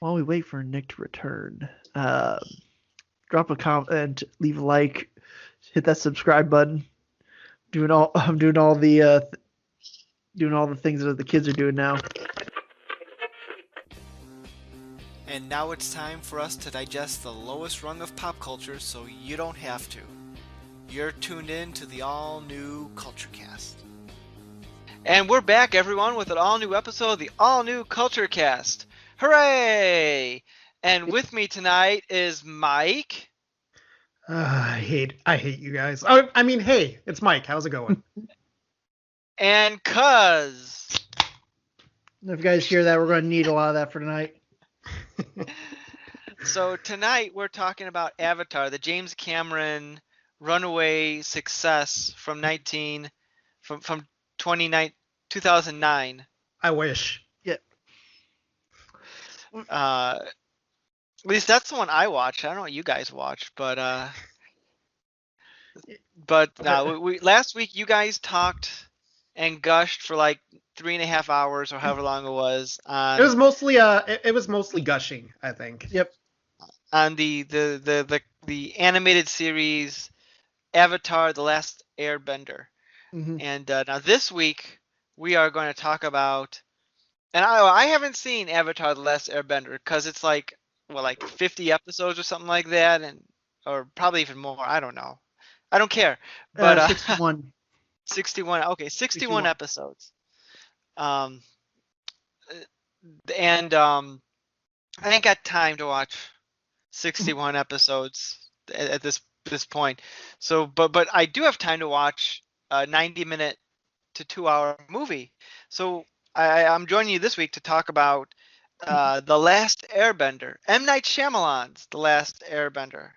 while we wait for Nick to return, drop a comment, leave a like, hit that subscribe button. I'm doing all the things that the kids are doing now. And now it's time for us to digest the lowest rung of pop culture so you don't have to. You're tuned in to the all-new Culture Cast. And we're back, everyone, with an all-new episode of the all-new Culture Cast. Hooray! And with me tonight is Mike. I hate you guys. I mean, hey, it's Mike. How's it going? And Cuz. If you guys hear that, we're going to need a lot of that for tonight. So tonight we're talking about Avatar, the James Cameron runaway success from 2009. I wish. Yeah. At least that's the one I watched. I don't know what you guys watched, but last week you guys talked and gushed for like 3.5 hours or however long it was. It was mostly gushing, I think. Yep. On the animated series Avatar: The Last Airbender. Mm-hmm. And now this week we are going to talk about, and I haven't seen Avatar: The Last Airbender because it's like 50 episodes or something like that, or probably even more. I don't know. I don't care. But 61. 61. Okay, 61 episodes. And I ain't got time to watch 61 episodes at this point. So, but I do have time to watch a 90-minute to 2-hour movie. So I'm joining you this week to talk about The Last Airbender, M. Night Shyamalan's The Last Airbender.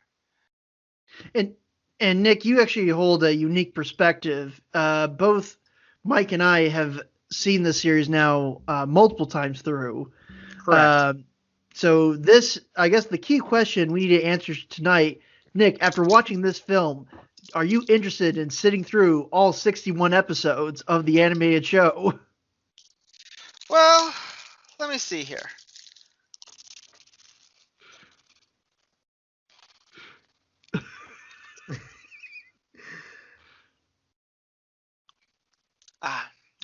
And Nick, you actually hold a unique perspective. Both Mike and I have seen this series now multiple times through. Correct. So this, I guess, the key question we need to answer tonight, Nick. After watching this film, are you interested in sitting through all 61 episodes of the animated show? Well, let me see here.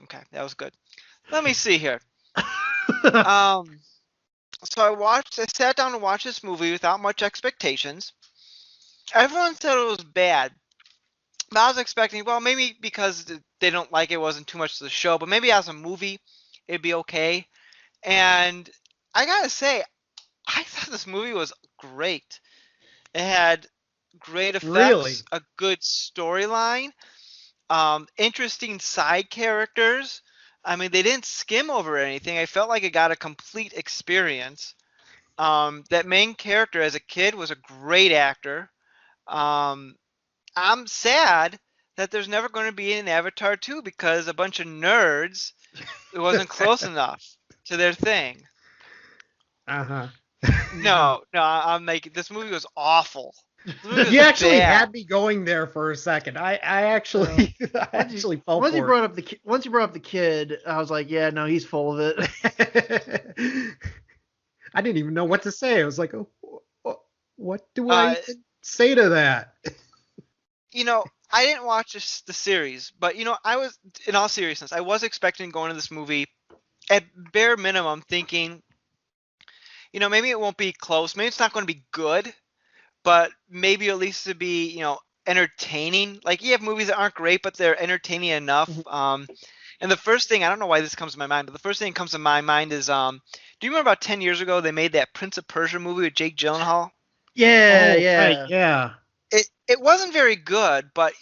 Okay, that was good. Let me see here. So I sat down to watch this movie without much expectations. Everyone said it was bad. But I was expecting, well, maybe because they don't like it, wasn't too much to the show, but maybe as a movie, it'd be okay. And I gotta say, I thought this movie was great. It had great effects, Really? a good storyline, interesting side characters. I mean, they didn't skim over anything. I felt like it got a complete experience. That main character as a kid was a great actor. I'm sad that there's never going to be an Avatar 2 because a bunch of nerds, it wasn't close enough to their thing. Uh-huh. No, I'm making this movie was awful. You actually had me going there for a second. I actually fell once for you brought up once you brought up the kid, I was like, yeah, no, he's full of it. I didn't even know what to say. I was like, oh, what do I say to that? I didn't watch the series, but I was, in all seriousness, I was expecting going to this movie at bare minimum thinking, maybe it won't be close, maybe it's not going to be good, but maybe at least to be, entertaining. Like, you have movies that aren't great, but they're entertaining enough. And the first thing, I don't know why this comes to my mind, but the first thing that comes to my mind is, do you remember about 10 years ago they made that Prince of Persia movie with Jake Gyllenhaal? Yeah, Right, yeah. It wasn't very good, but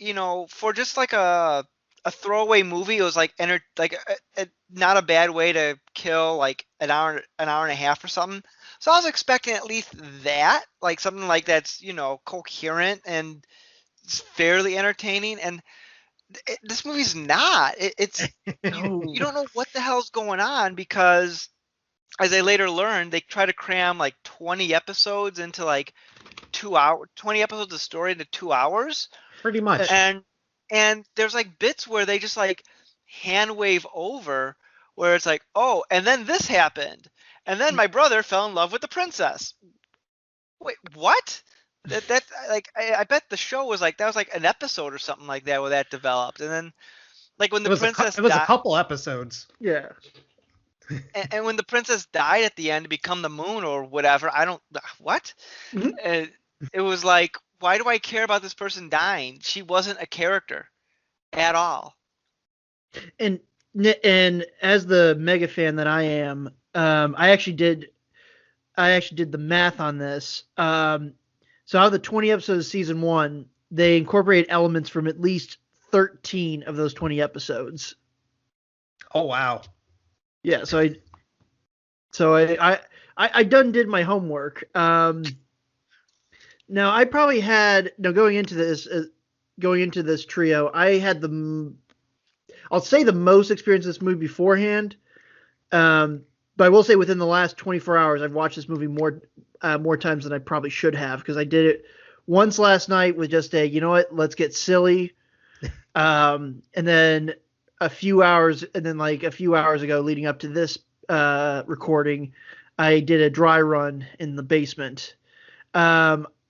for just like a throwaway movie, it was like not a bad way to kill like an hour and a half or something. So I was expecting at least that, like something like that's coherent and fairly entertaining. And this movie's not. It's you don't know what the hell's going on because, as I later learned, they try to cram like 20 episodes into like 2 hours, 20 episodes of story into 2 hours. Pretty much. And there's like bits where they just like hand wave over where it's like, oh, and then this happened. And then my brother fell in love with the princess. Wait, what? That like I bet the show was like that was like an episode or something like that where that developed. And then like when the princess It was a died, couple episodes. Yeah. and when the princess died at the end to become the moon or whatever, I don't what? Mhm. It was like, why do I care about this person dying? She wasn't a character at all. And as the mega fan that I am, I actually did the math on this. So out of the 20 episodes of season 1, they incorporate elements from at least 13 of those 20 episodes. Oh wow. Yeah, so I done did my homework. Now I probably had going into this trio, I had I'll say the most experience with this movie beforehand. But I will say within the last 24 hours, I've watched this movie more times than I probably should have, because I did it once last night with just you know what, let's get silly. And then a few hours ago, leading up to this recording, I did a dry run in the basement,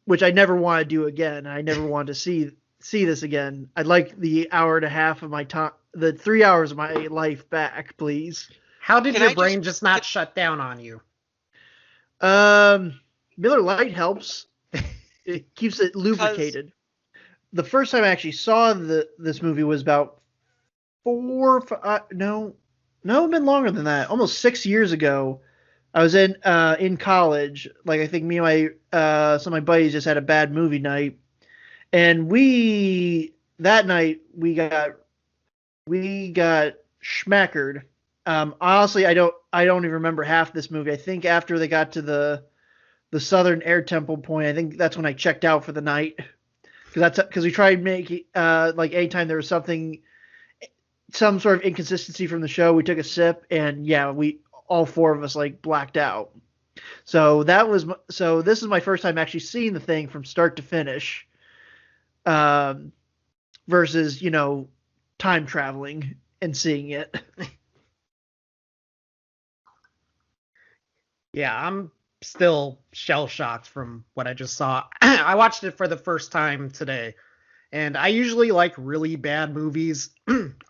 which I never want to do again. I never want to see this again. I'd like the hour and a half of my time, the 3 hours of my life back, please. How did your brain just not shut down on you? Miller Lite helps. It keeps it lubricated. The first time I actually saw this movie was about it'd been longer than that. Almost 6 years ago. I was in college. Like, I think me and some of my buddies just had a bad movie night, and that night we got schmackered. Honestly, I don't even remember half this movie. I think after they got to the Southern Air Temple point, I think that's when I checked out for the night. Because we tried making like anytime there was some sort of inconsistency from the show, we took a sip, and yeah, we all four of us like blacked out. So this is my first time actually seeing the thing from start to finish, versus time traveling and seeing it. Yeah, I'm still shell shocked from what I just saw. I watched it for the first time today, and I usually like really bad movies.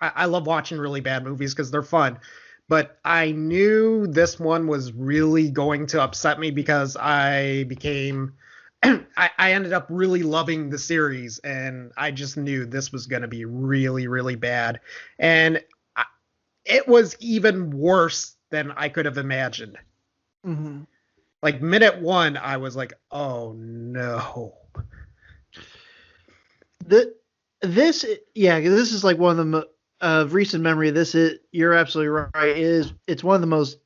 I love watching really bad movies because they're fun. But I knew this one was really going to upset me because I ended up really loving the series, and I just knew this was going to be really, really bad. And it was even worse than I could have imagined. Mm-hmm. Like minute 1, I was like, "Oh no!" This is like one of the recent memory. You're absolutely right. It's one of the most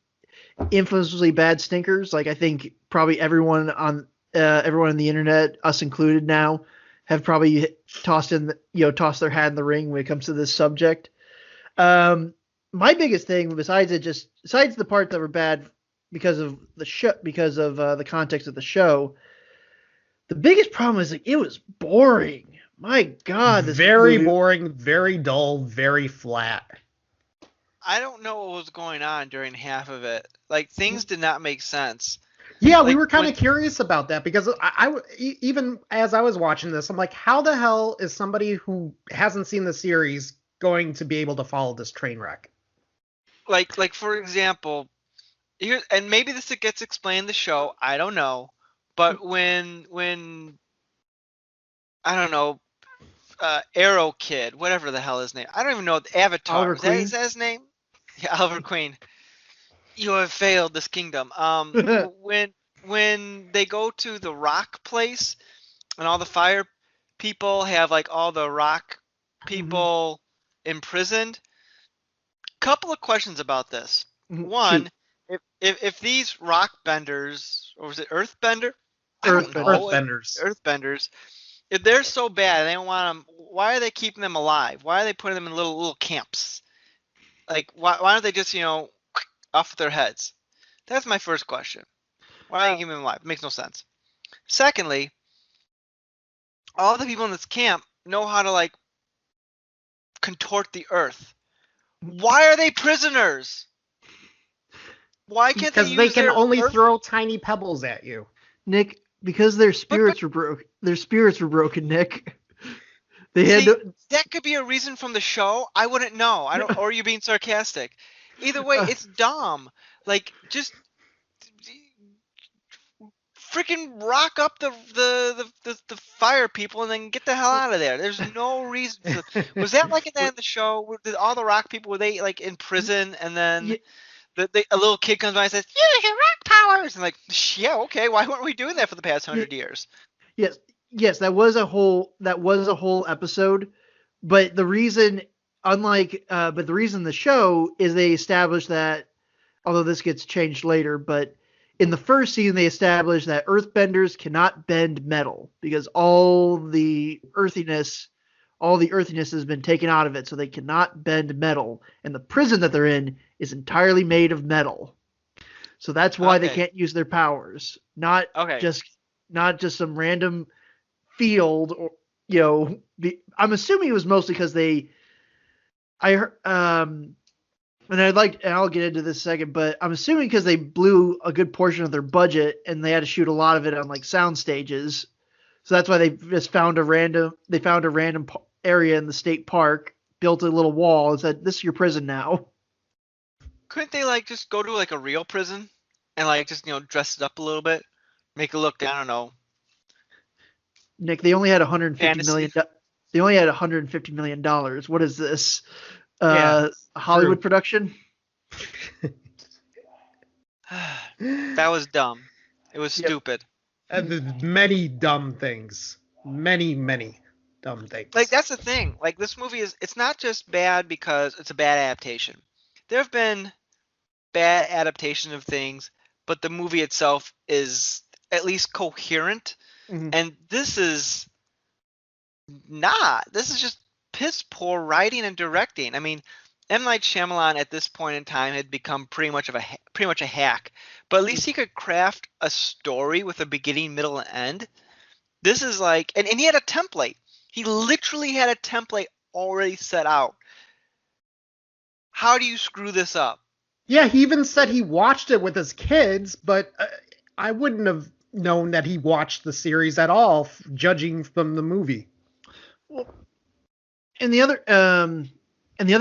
infamously bad stinkers. Like, I think probably everyone on the internet, us included now, have probably tossed their hat in the ring when it comes to this subject. My biggest thing, besides the parts that were bad because of the show, because of the context of the show, the biggest problem is like it was boring. My God, this very movie, boring, very dull, very flat. I don't know what was going on during half of it. Like, things did not make sense. Yeah, Like, we were kind of curious about that because even as I was watching this, I'm like, how the hell is somebody who hasn't seen the series going to be able to follow this train wreck? Like for example, and maybe this gets explained in the show, I don't know, but when I don't know, Arrow Kid, whatever the hell his name, I don't even know, Avatar, is that his name? Yeah, Oliver Queen. You have failed this kingdom. When they go to the rock place and all the fire people have like all the rock people imprisoned. Couple of questions about this. One, if these rock benders, or was it earthbender? Earthbenders. If they're so bad and they don't want them, why are they keeping them alive? Why are they putting them in little camps? Like, why don't they just off their heads? That's my first question. Why are you keeping them alive? It makes no sense. Secondly, all the people in this camp know how to like contort the earth. Why are they prisoners? Why can't they Because they use can their only Earth? throw tiny pebbles at you. Nick, because their spirits were broken. Their spirits were broken, Nick. They had See, to, that could be a reason from the show. I wouldn't know. I don't. Or are you being sarcastic? Either way, it's dumb. Like, just freaking rock up the fire people and then get the hell out of there. There's no reason for. Was that like in the, end of the show? Did all the rock people, were they like in prison and then a little kid comes by and says, "You get rock powers," and like, yeah, okay. Why weren't we doing that for the past 100 years? yes, that was a whole episode, but the reason, but the reason the show is they established that, although this gets changed later, but in the first season they established that earthbenders cannot bend metal because all the earthiness has been taken out of it, so they cannot bend metal, and the prison that they're in is entirely made of metal. So that's why they can't use their powers. Not just some random field, or I'm assuming it was mostly because and I'll get into this in a second, but I'm assuming because they blew a good portion of their budget and they had to shoot a lot of it on like sound stages. So that's why they just found a random area in the state park, built a little wall, and said, "This is your prison now." Couldn't they like just go to like a real prison and like just dress it up a little bit, make it look, I don't know. Nick, they only had 150 million. Fantasy. They only had 150 million dollars. What is this? Hollywood true. production? That was dumb. It was stupid. Many dumb things. Many dumb things. Like, that's the thing. Like, this movie it's not just bad because it's a bad adaptation. There have been bad adaptations of things, but the movie itself is at least coherent. Mm-hmm. And this is not. This is just piss poor writing and directing. I mean, M. Night Shyamalan at this point in time had become pretty much a hack, but at least he could craft a story with a beginning, middle, and end. This is like, and he had a template. He literally had a template already set out. How do you screw this up? Yeah, he even said he watched it with his kids, but I wouldn't have known that he watched the series at all, judging from the movie. Well, and the other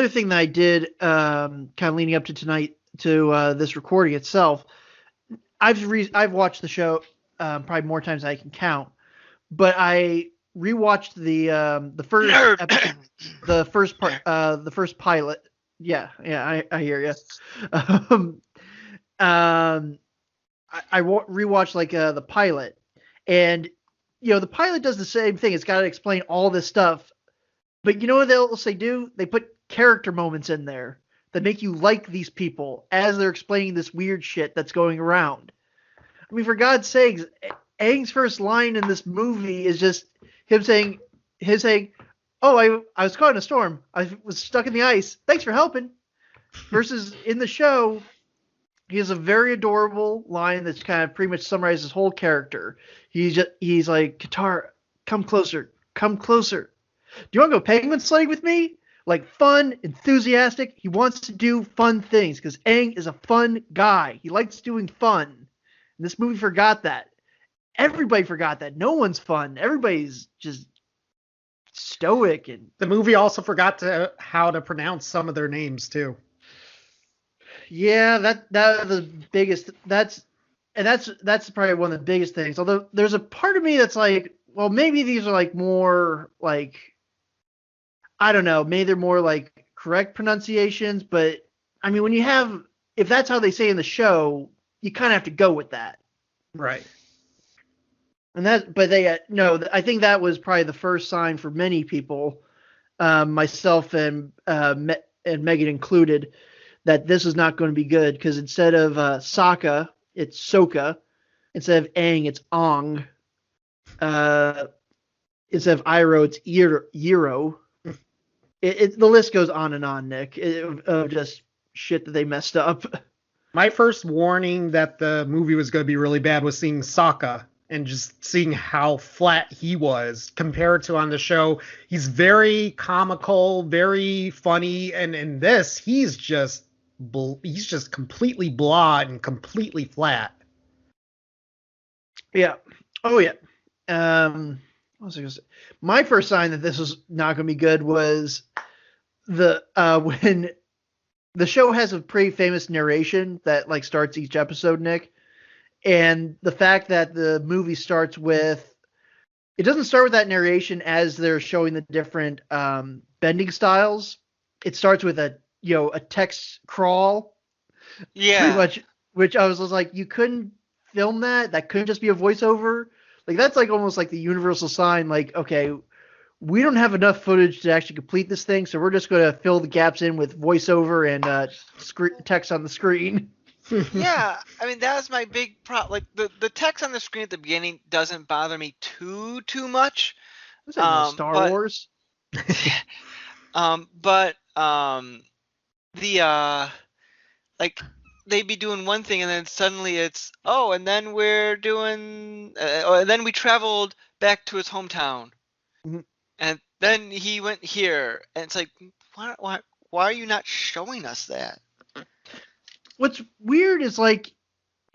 thing that I did, kind of leading up to tonight, to this recording itself, I've watched the show probably more times than I can count, but I rewatched the first episode, the first pilot. Yeah, I hear you. I rewatched like the pilot, and the pilot does the same thing. It's got to explain all this stuff, but you know what else they do? They put character moments in there that make you like these people as they're explaining this weird shit that's going around. I mean, for God's sakes, Aang's first line in this movie is just him saying, "Oh, I was caught in a storm. I was stuck in the ice. Thanks for helping." Versus in the show, he has a very adorable line that's kind of pretty much summarizes his whole character. He's like, "Katara, come closer, come closer. Do you want to go penguin sledding with me?" Like, fun, enthusiastic. He wants to do fun things because Aang is a fun guy. He likes doing fun. And this movie forgot that. Everybody forgot that. No one's fun. Everybody's just stoic. And the movie also forgot how to pronounce some of their names too. Yeah, that the biggest. That's probably one of the biggest things. Although there's a part of me that's like, well, maybe these are like more like, I don't know, maybe they're more like correct pronunciations. But I mean, if that's how they say in the show, you kind of have to go with that. Right. And I think that was probably the first sign for many people, myself and Megan included, that this is not going to be good, because instead of Sokka, it's Sokka. Instead of Aang, it's Ong. Instead of Iroh, it's Yiro. The list goes on and on, Nick, of just shit that they messed up. My first warning that the movie was going to be really bad was seeing Sokka and just seeing how flat he was compared to on the show. He's very comical, very funny, and in this, he's just he's just completely blah and completely flat. Yeah. Oh yeah. What was I gonna say? My first sign that this was not gonna be good was the when the show has a pretty famous narration that like starts each episode, Nick, and the fact that the movie starts with it doesn't start with that narration as they're showing the different bending styles. It starts with a text crawl, pretty Yeah. much, which I was like, you couldn't film that. That couldn't just be a voiceover. Like that's like almost like the universal sign. Like, okay, we don't have enough footage to actually complete this thing, so we're just going to fill the gaps in with voiceover and text on the screen. Yeah, I mean that was my big problem. Like the text on the screen at the beginning doesn't bother me too much. This ain't no Star But Wars. but the like they'd be doing one thing and then suddenly it's and then we're doing and then we traveled back to his hometown Mhm. and then he went here and it's like why are you not showing us that? What's weird is like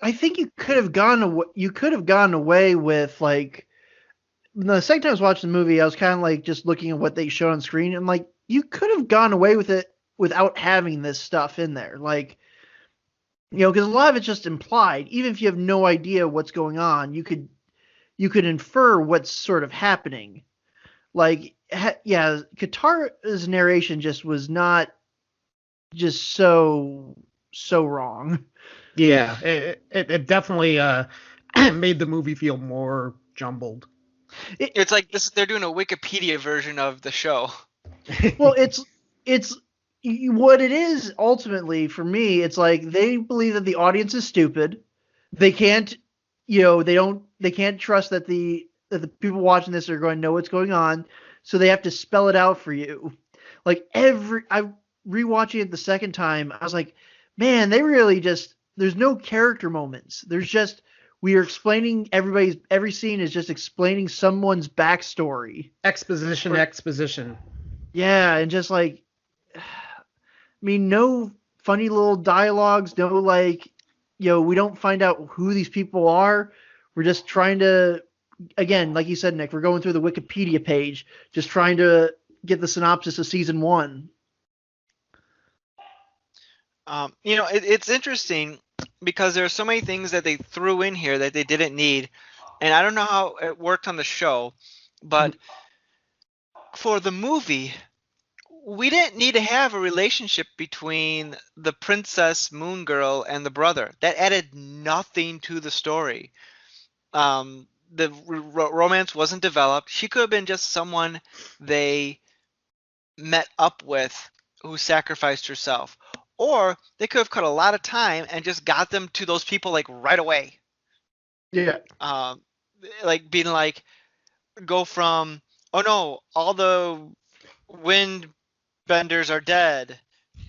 I think you could have gone away with like the second time I was watching the movie, I was kind of like just looking at what they showed on screen, and like you could have gone away with it without having this stuff in there, like because a lot of it's just implied. Even if you have no idea what's going on, you could infer what's sort of happening. Like, yeah, Katara's narration just was not just so wrong. Yeah, it definitely made the movie feel more jumbled. It's like they're doing a Wikipedia version of the show. Well, it's what it is ultimately for me. It's like they believe that the audience is stupid. They can't, they can't trust that the people watching this are going to know what's going on, so they have to spell it out for you. Like I rewatching it the second time, I was like, man, they really just there's no character moments. There's just we are explaining every scene is just explaining someone's backstory. Exposition. Yeah, and just like I mean, no funny little dialogues, no like we don't find out who these people are. We're just trying to again, like you said, Nick, we're going through the Wikipedia page, just trying to get the synopsis of season 1. It's interesting because there are so many things that they threw in here that they didn't need, and I don't know how it worked on the show, but for the movie, we didn't need to have a relationship between the princess Moon Girl and the brother. That added nothing to the story. The romance wasn't developed. She could have been just someone they met up with who sacrificed herself. Or they could have cut a lot of time and just got them to those people like right away. Yeah. Like being like, go from, oh no, all the wind benders are dead,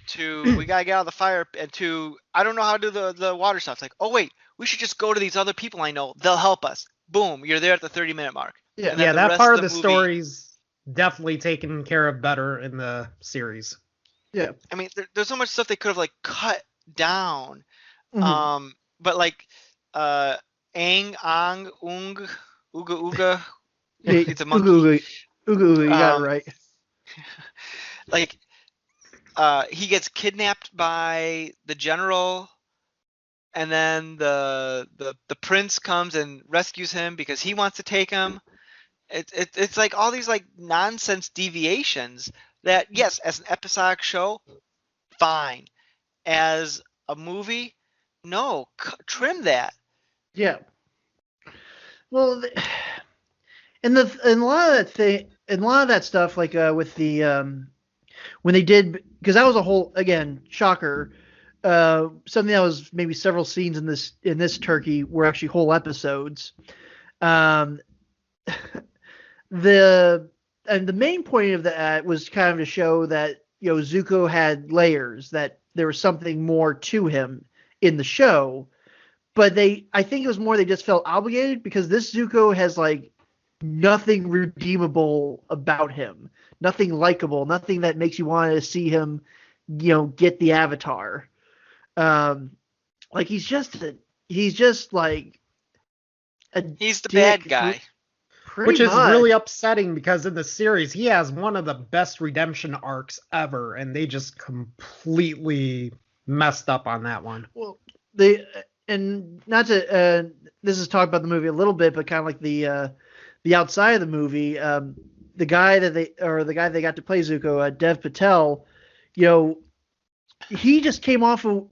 to we gotta get out of the fire, and to I don't know how to do the water stuff. It's like, oh wait, we should just go to these other people I know. They'll help us. Boom, you're there at the 30-minute mark. Yeah, Yeah, that part of the story's definitely taken care of better in the series. Yeah. I mean, there's so much stuff they could have like cut down. Mm-hmm. But like Ang, Ang, Ung, Uga, it's a Uga, monkey. you got it right. Like he gets kidnapped by the general, and then the prince comes and rescues him because he wants to take him. It's like all these like nonsense deviations that, yes, as an episodic show, fine. As a movie, no, trim that. Yeah. Well, and a lot of that stuff, like with the when they did, because that was a whole again shocker. Something that was maybe several scenes in this turkey were actually whole episodes. The main point of that was kind of to show that Zuko had layers, that there was something more to him in the show. But I think it was more they just felt obligated because this Zuko has like nothing redeemable about him, nothing likable, nothing that makes you want to see him, get the Avatar. Like he's just like a He's the dick. bad guy. Pretty Which is much. really upsetting because in the series he has one of the best redemption arcs ever, and they just completely messed up on that one. Well, and not to this is talk about the movie a little bit, but kind of like the outside of the movie, the guy they got to play Zuko, Dev Patel, you know, he just came off of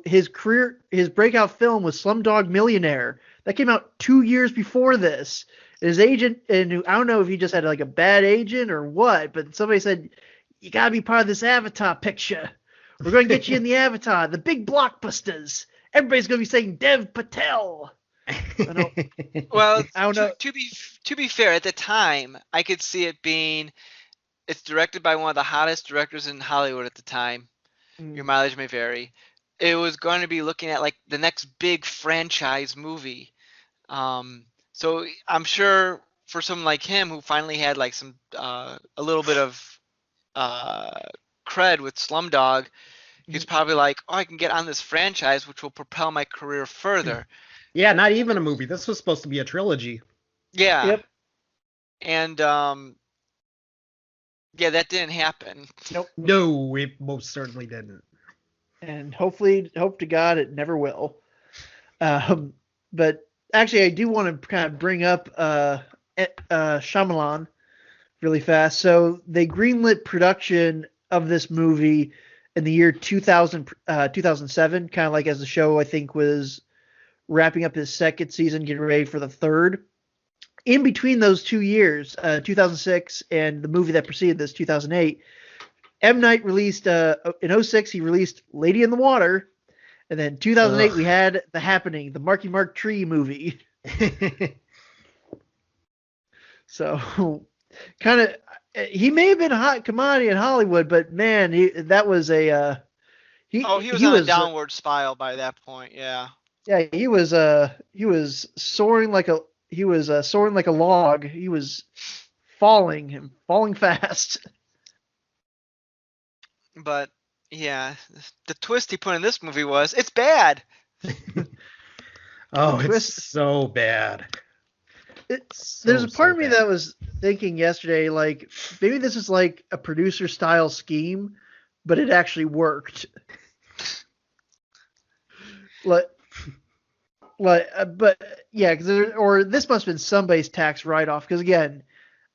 his breakout film was Slumdog Millionaire that came out 2 years before this. His agent, and I don't know if he just had like a bad agent or what, but somebody said you gotta be part of this Avatar picture. We're going to get you in the Avatar, the big blockbusters. Everybody's going to be saying Dev Patel. Well, I don't know. To be fair, at the time, I could see it being. It's directed by one of the hottest directors in Hollywood at the time. Your mileage may vary. It was going to be looking at like the next big franchise movie. So I'm sure for someone like him who finally had like some a little bit of cred with Slumdog, he's probably like, oh, I can get on this franchise, which will propel my career further. Yeah, not even a movie. This was supposed to be a trilogy. Yeah. Yep. And yeah, that didn't happen. Nope. No, it most certainly didn't. And hope to God it never will. But actually, I do want to kind of bring up Shyamalan really fast. So they greenlit production of this movie in the year 2007, kind of like as the show I think was wrapping up his second season, getting ready for the third. In between those 2 years, 2006 and the movie that preceded this, 2008, M. Night released, in 2006, he released Lady in the Water. And then 2008, we had The Happening, the Marky Mark Tree movie. So, kind of, he may have been a hot commodity in Hollywood, but man, that was a. He was on a downward spiral by that point, yeah. Yeah, he was soaring like a log. He was falling fast. But yeah, the twist he put in this movie was it's bad. It's so bad. There's a part of me that was thinking yesterday, like maybe this is like a producer style scheme, but it actually worked. But yeah, or this must have been somebody's tax write-off, because again,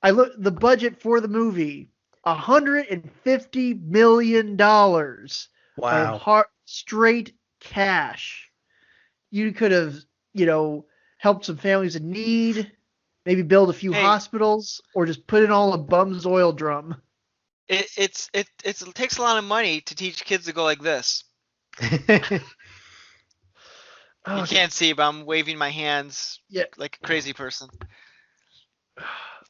I look the budget for the movie, $150 million. Wow. Straight cash. You could have, helped some families in need, maybe build a few hospitals, or just put in all a bum's oil drum. It takes a lot of money to teach kids to go like this. You can't see, but I'm waving my hands like a crazy person.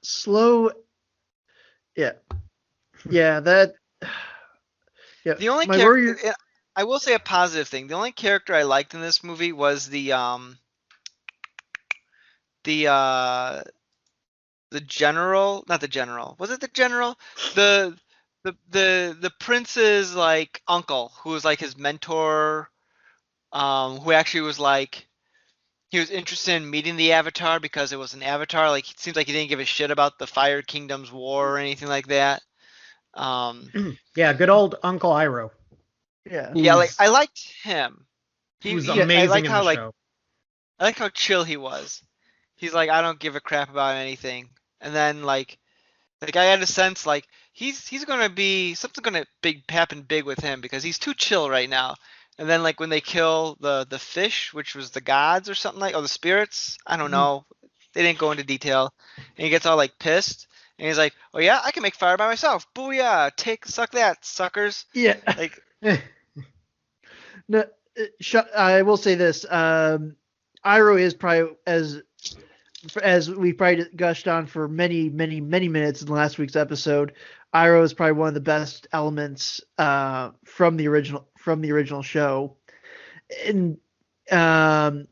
Slow. Yeah. Yeah, that. Yeah. The only character, I will say a positive thing. The only character I liked in this movie was the general, not the general. Was it the general? The prince's like uncle, who was like his mentor. Who actually was like, he was interested in meeting the Avatar because it was an Avatar. Like, it seems like he didn't give a shit about the Fire Kingdom's war or anything like that. Yeah, good old Uncle Iroh. Yeah. Yeah, like I liked him. He was amazing in the show. I like how chill he was. He's like, I don't give a crap about anything. And then like I had a sense like he's gonna be something's gonna happen big with him because he's too chill right now. And then like when they kill the fish, which was the gods or something or the spirits, I don't know. They didn't go into detail. And he gets all like pissed. And he's like, oh yeah, I can make fire by myself. Booyah! Suck that, suckers. Yeah. Like no, I will say this. Iroh is probably as we probably gushed on for many minutes in last week's episode. Iroh is probably one of the best elements from the original show, and I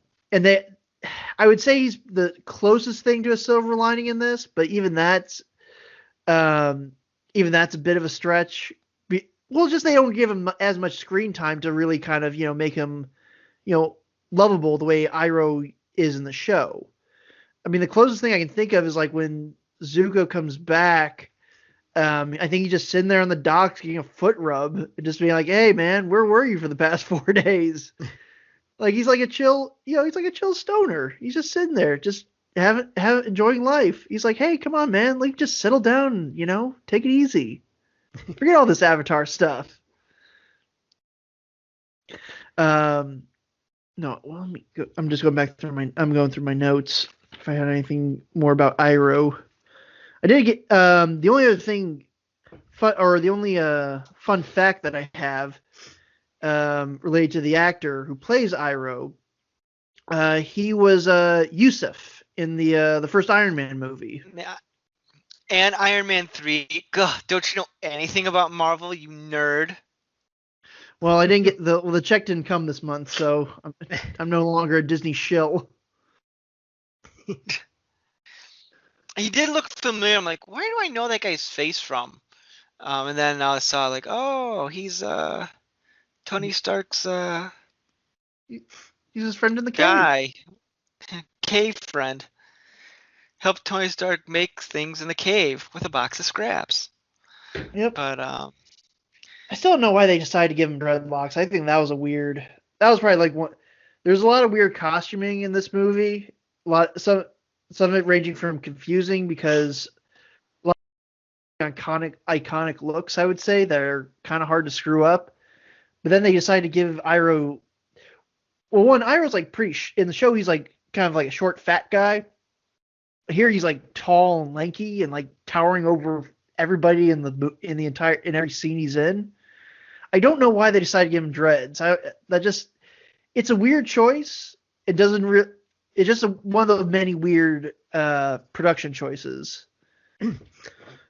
would say he's the closest thing to a silver lining in this, but even that's a bit of a stretch. well, just they don't give him as much screen time to really kind of make him lovable the way Iroh is in the show. I mean, the closest thing I can think of is like when Zuko comes back. I think he's just sitting there on the docks getting a foot rub and just being like, "Hey, man, where were you for the past 4 days?" Like he's like a chill, he's like a chill stoner. He's just sitting there, just enjoying life. He's like, "Hey, come on, man, like just settle down, take it easy. Forget all this Avatar stuff." No, well, let me go. I'm just going back through I'm going through my notes if I had anything more about Iroh. I did get the only other thing, the only fun fact that I have related to the actor who plays Iroh. He was Yusuf in the first Iron Man movie. And Iron Man 3. God, don't you know anything about Marvel, you nerd? Well, I didn't get the check didn't come this month, so I'm no longer a Disney shill. He did look familiar. I'm like, where do I know that guy's face from? And then I saw like, oh, he's Tony Stark's He's his friend in the guy, cave friend. Helped Tony Stark make things in the cave with a box of scraps. Yep. But I still don't know why they decided to give him dreadlocks. I think that was that was probably like one. There's a lot of weird costuming in this movie. Some of it ranging from confusing because a lot of iconic looks, I would say, that are kind of hard to screw up. But then they decided to give Iroh. Well, Iroh's like in the show, he's like kind of like a short, fat guy. Here he's like tall and lanky and like towering over everybody in every scene he's in. I don't know why they decided to give him dreads. It's a weird choice. It doesn't it's just one of the many weird production choices.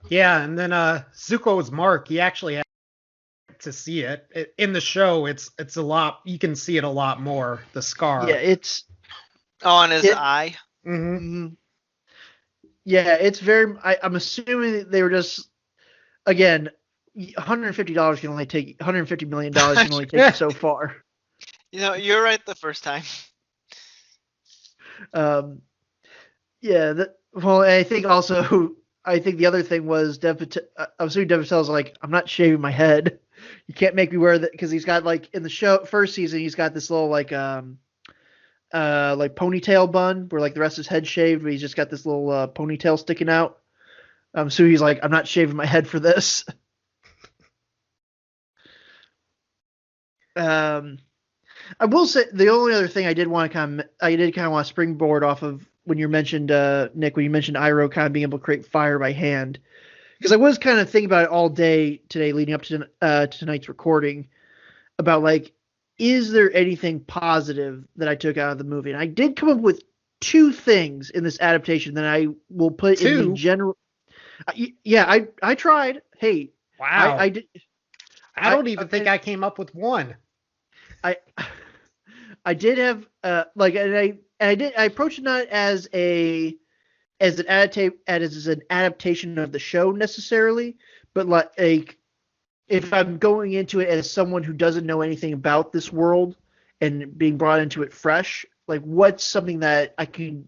Yeah, and then Zuko's mark, he actually had to see it. In the show. It's a lot. You can see it a lot more. The scar. Yeah, it's on his eye. Mm-hmm. Yeah, it's very. I'm assuming they were just again. $150 can only take $150 million can only take you so far. You're right the first time. Yeah. Well, I think the other thing was I'm assuming Dev Patel's like, I'm not shaving my head. You can't make me wear that because he's got like in the show first season he's got this little like ponytail bun where like the rest of his head shaved, but he's just got this little ponytail sticking out. So he's like, I'm not shaving my head for this. I will say the only other thing I did kind of want to springboard off of when you mentioned Nick, when you mentioned Iroh kind of being able to create fire by hand, because I was kind of thinking about it all day today leading up to tonight's recording about like, is there anything positive that I took out of the movie? And I did come up with two things in this adaptation that I will put in the general. Yeah, I tried. Hey, wow, I did. I don't even think I came up with one. I did have I approached it not as an adaptation of the show necessarily, but like if I'm going into it as someone who doesn't know anything about this world and being brought into it fresh, like what's something that I can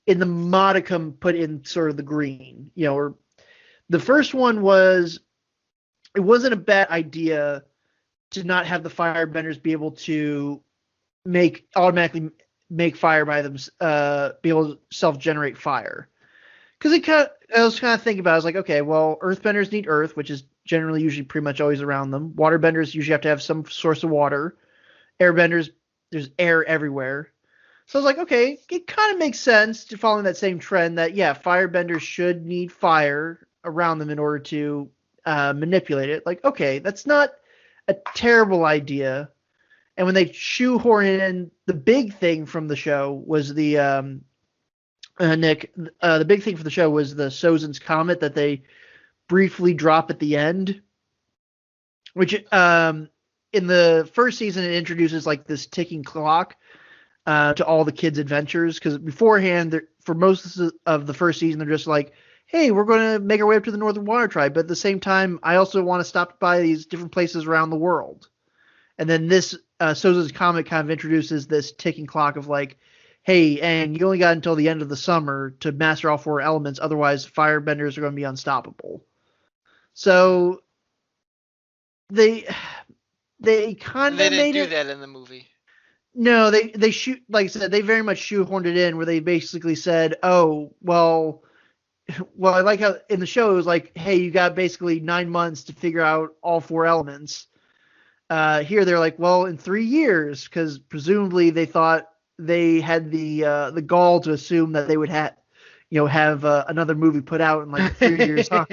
in the modicum put in sort of the green, or the first one was it wasn't a bad idea to not have the firebenders be able to automatically make fire by them, be able to self-generate fire. Because I was kind of thinking about it, I was like, okay, well, earthbenders need earth, which is generally usually pretty much always around them. Waterbenders usually have to have some source of water. Airbenders, there's air everywhere. So I was like, okay, it kind of makes sense to following that same trend that, yeah, firebenders should need fire around them in order to manipulate it. Like, okay, that's not a terrible idea. And when they shoehorn in the big thing from the show was the Nick, the big thing for the show was the Sozin's Comet that they briefly drop at the end, which in the first season it introduces like this ticking clock to all the kids' adventures, because beforehand, for most of the first season, they're just like, hey, we're going to make our way up to the Northern Water Tribe, but at the same time, I also want to stop by these different places around the world. And then this Souza's comic kind of introduces this ticking clock of like, hey, and you only got until the end of the summer to master all 4 elements, otherwise firebenders are going to be unstoppable. So they kind They of didn't made do it. that in the movie. No, they shoot, like I said, they very much shoehorned it in where they basically said, oh, well, I like how in the show it was like, hey, you got basically 9 months to figure out all 4 elements. Here they're like, well, in 3 years, because presumably they thought they had the gall to assume that they would have another movie put out in like 3 years time.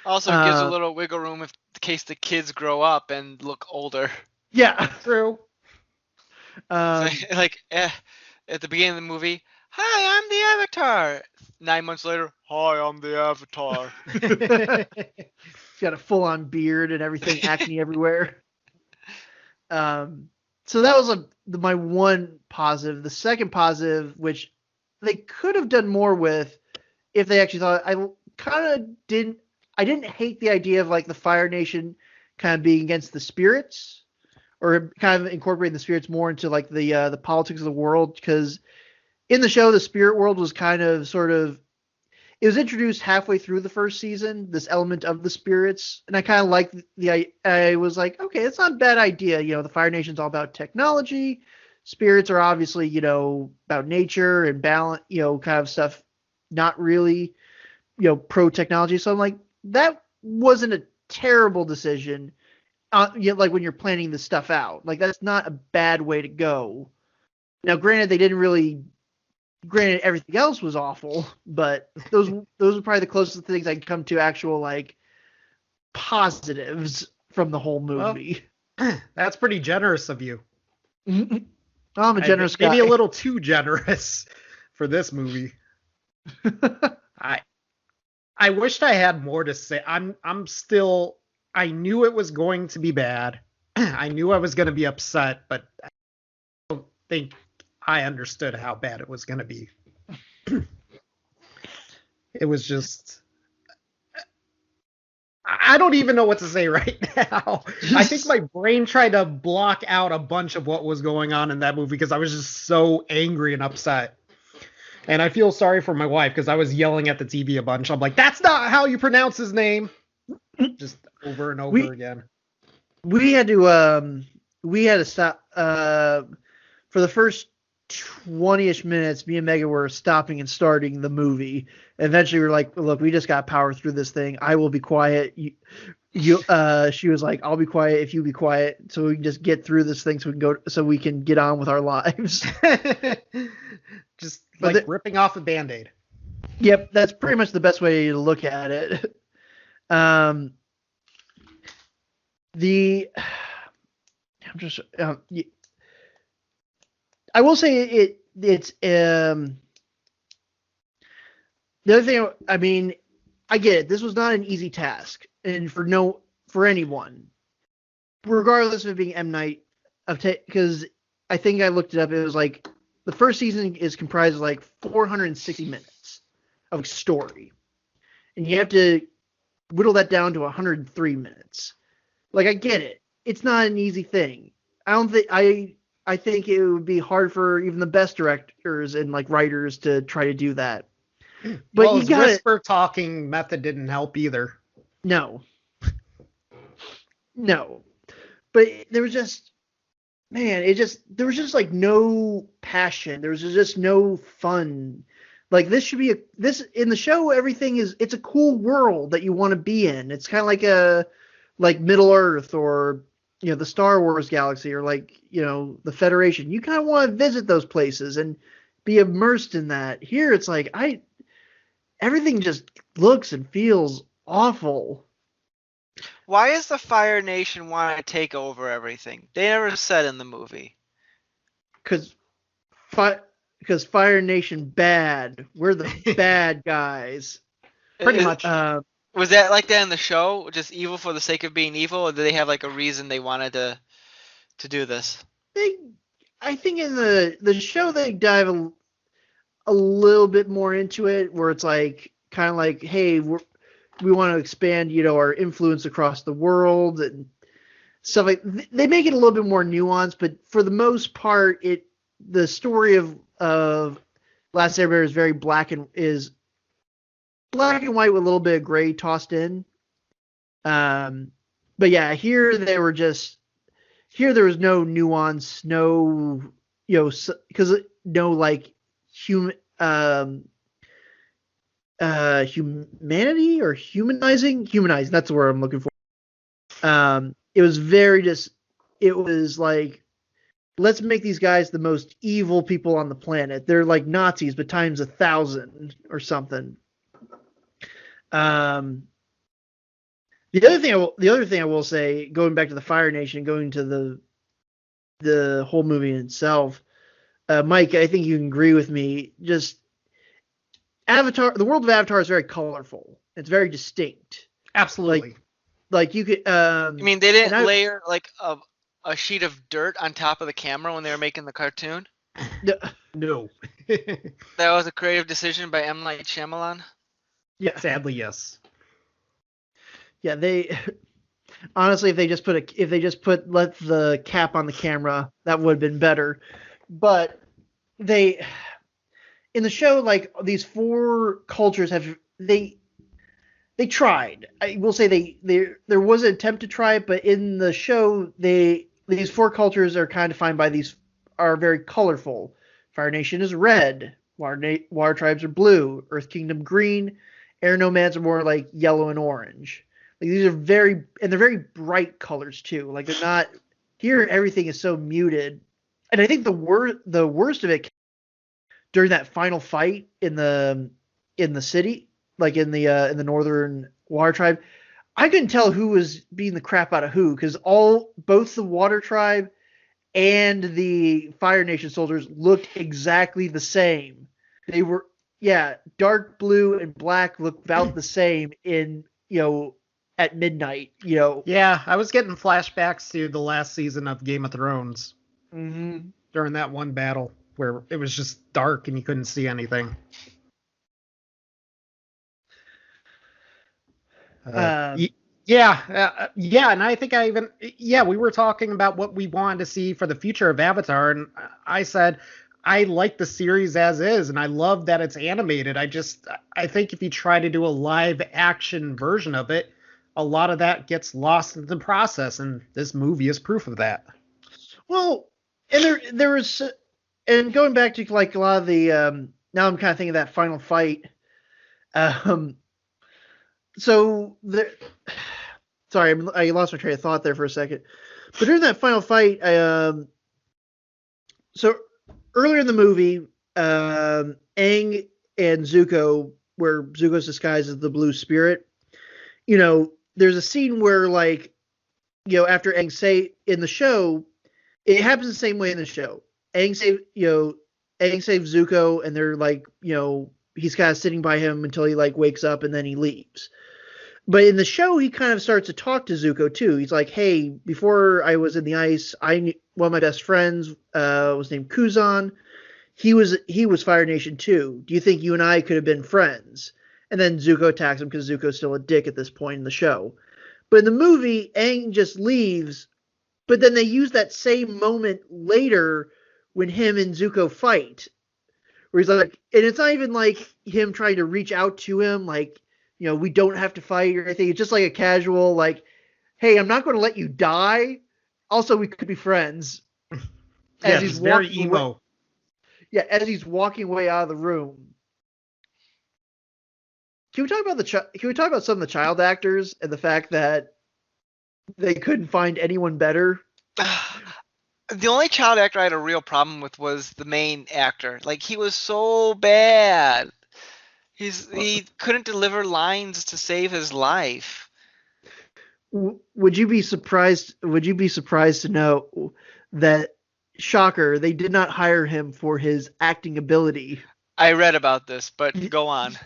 Also, it gives a little wiggle room in case the kids grow up and look older. Yeah, True. Like at the beginning of the movie, hi, I'm the Avatar. 9 months later, hi, I'm the Avatar. He's got a full-on beard and everything, acne everywhere. So that was my one positive. The second positive, which they could have done more with, if they actually thought, I didn't hate the idea of like the Fire Nation kind of being against the spirits, or kind of incorporating the spirits more into like the politics of the world, because in the show the spirit world was kind of sort of, it was introduced halfway through the first season, this element of the spirits, and I kind of liked I was like, okay, it's not a bad idea. The Fire Nation's all about technology. Spirits are obviously, about nature and balance, kind of stuff, not really, pro technology. So I'm like, that wasn't a terrible decision. Like when you're planning this stuff out, like that's not a bad way to go. Now, granted, everything else was awful, but those are probably the closest things I can come to actual like positives from the whole movie. Well, that's pretty generous of you. I'm a generous guy. Maybe a little too generous for this movie. I wished I had more to say. I knew it was going to be bad. I knew I was going to be upset, but I don't think I understood how bad it was going to be. It was just, I don't even know what to say right now. I think my brain tried to block out a bunch of what was going on in that movie because I was just so angry and upset. And I feel sorry for my wife because I was yelling at the TV a bunch. I'm like, that's not how you pronounce his name. Just over and over again. We had to stop for the first 20-ish minutes. Me and Megan were stopping and starting the movie. Eventually we were like, look, we just got to power through this thing. I will be quiet. She was like, I'll be quiet if you be quiet, so we can just get through this thing so we can get on with our lives. Just ripping off a Band-Aid. Yep, that's pretty much the best way to look at it. I will say it's the other thing. I mean, I get it. This was not an easy task, and for anyone, regardless of it being M. Night, because I think I looked it up. It was like the first season is comprised of like 460 minutes of story, and you have to whittle that down to 103 minutes. Like, I get it. It's not an easy thing. I think it would be hard for even the best directors and like writers to try to do that. But well, you got whisper talking method didn't help either. No. But there was just, there was just like no passion. There was just no fun. Like this should be in the show. It's a cool world that you want to be in. It's kind of like Middle Earth or the Star Wars galaxy or like the Federation. You kind of want to visit those places and be immersed in that. Here it's like everything just looks and feels awful. Why does the Fire Nation want to take over everything? They never said in the movie. Because Fire Nation bad. We're the bad guys. Pretty much. Was that like that in the show? Just evil for the sake of being evil, or did they have like a reason they wanted to do this? I think in the show they dive a little bit more into it, where it's like kind of like, hey, we want to expand, our influence across the world and stuff like. They make it a little bit more nuanced, but for the most part, the story of Last Airbender is very black and white with a little bit of gray tossed in. But yeah, here there was no nuance, no, because no like humanity or humanizing. That's the word I'm looking for. It was it was like, let's make these guys the most evil people on the planet. They're like Nazis, but times 1,000 or something. The other thing I will say, going back to the Fire Nation, going to the whole movie in itself, Mike, I think you can agree with me. Just Avatar, the world of Avatar is very colorful. It's very distinct. Absolutely. Like you could. You mean they didn't layer like a sheet of dirt on top of the camera when they were making the cartoon? No. That was a creative decision by M. Night Shyamalan? Yeah. Sadly, yes. Yeah, they honestly, if they just let the cap on the camera, that would have been better. But in the show, like, these 4 cultures they tried. I will say there was an attempt to try it, but in the show, these 4 cultures are kind of defined by are very colorful. Fire Nation is red. Water tribes are blue. Earth Kingdom green. Air Nomads are more like yellow and orange. Like, these are they're very bright colors too. Like, they're not here. Everything is so muted, and I think the worst of it during that final fight in the city, like in the northern water tribe. I couldn't tell who was beating the crap out of who, because both the water tribe and the Fire Nation soldiers looked exactly the same. They were, dark blue and black looked about the same at midnight. Yeah, I was getting flashbacks to the last season of Game of Thrones during that one battle where it was just dark and you couldn't see anything. And I think we were talking about what we wanted to see for the future of Avatar, and I said I like the series as is, and I love that it's animated. I think if you try to do a live action version of it, a lot of that gets lost in the process, and this movie is proof of that. Well, and there was, and going back to like a lot of the now I'm kind of thinking of that final fight. Sorry, I lost my train of thought there for a second. But during that final fight, so earlier in the movie, Aang and Zuko, where Zuko's disguised as the Blue Spirit, there's a scene where, like, after Aang in the show, it happens the same way in the show. Aang saves Zuko, and they're like, he's kind of sitting by him until he like wakes up, and then he leaves. But in the show, he kind of starts to talk to Zuko too. He's like, "Hey, before I was in the ice, one of my best friends was named Kuzan. He was Fire Nation too. Do you think you and I could have been friends?" And then Zuko attacks him because Zuko's still a dick at this point in the show. But in the movie, Aang just leaves. But then they use that same moment later when him and Zuko fight, where he's like, and it's not even like him trying to reach out to him, like, we don't have to fight or anything. It's just like a casual, like, hey, I'm not going to let you die. Also, we could be friends. As he's very emo. As he's walking away out of the room. Can we talk about some of the child actors and the fact that they couldn't find anyone better? The only child actor I had a real problem with was the main actor. Like, he was so bad. He couldn't deliver lines to save his life. Would you be surprised to know that, shocker, they did not hire him for his acting ability? I read about this, but go on.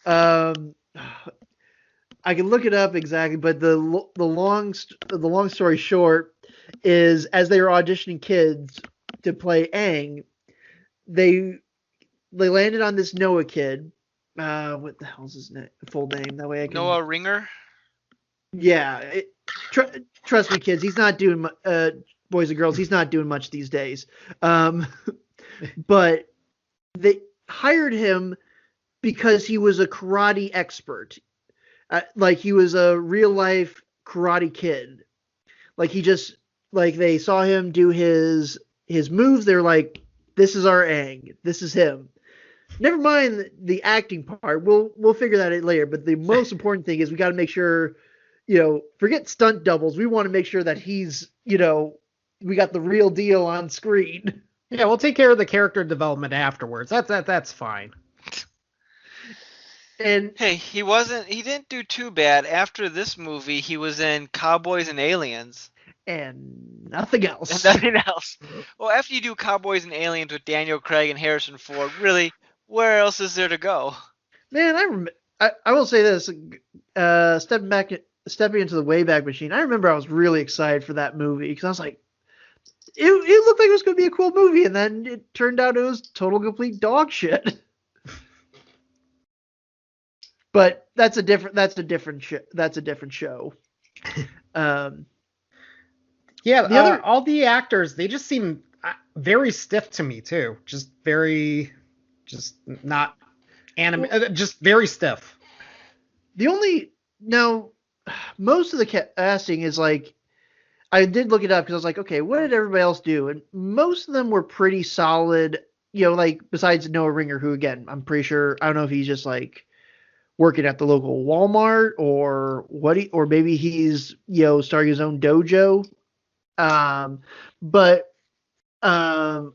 I can look it up exactly, but the long story short is, as they were auditioning kids to play Aang, they landed on this Noah kid, what the hell's his full name? That way I can. Noah Ringer. Yeah, trust me, kids. He's not doing. Boys and girls, he's not doing much these days. But they hired him because he was a karate expert. Like he was a real life karate kid. Like they saw him do his moves. They're like, this is our Aang. This is him. Never mind the acting part. We'll figure that out later. But the most important thing is we got to make sure, forget stunt doubles. We want to make sure that he's, we got the real deal on screen. Yeah, we'll take care of the character development afterwards. That's fine. And hey, he didn't do too bad. After this movie, he was in Cowboys and Aliens. And nothing else. And nothing else. Well, after you do Cowboys and Aliens with Daniel Craig and Harrison Ford, really, where else is there to go? Man, I will say this, stepping into the Wayback Machine, I remember I was really excited for that movie because I was like, it looked like it was going to be a cool movie, and then it turned out it was total complete dog shit. But that's a different show. Yeah, all the actors, they just seem very stiff to me too. Just not anime, just very stiff. Most of the casting is like, I did look it up because I was like, okay, what did everybody else do? And most of them were pretty solid, like besides Noah Ringer, who again, I'm pretty sure, I don't know if he's just like working at the local Walmart or maybe he's, starting his own dojo. But the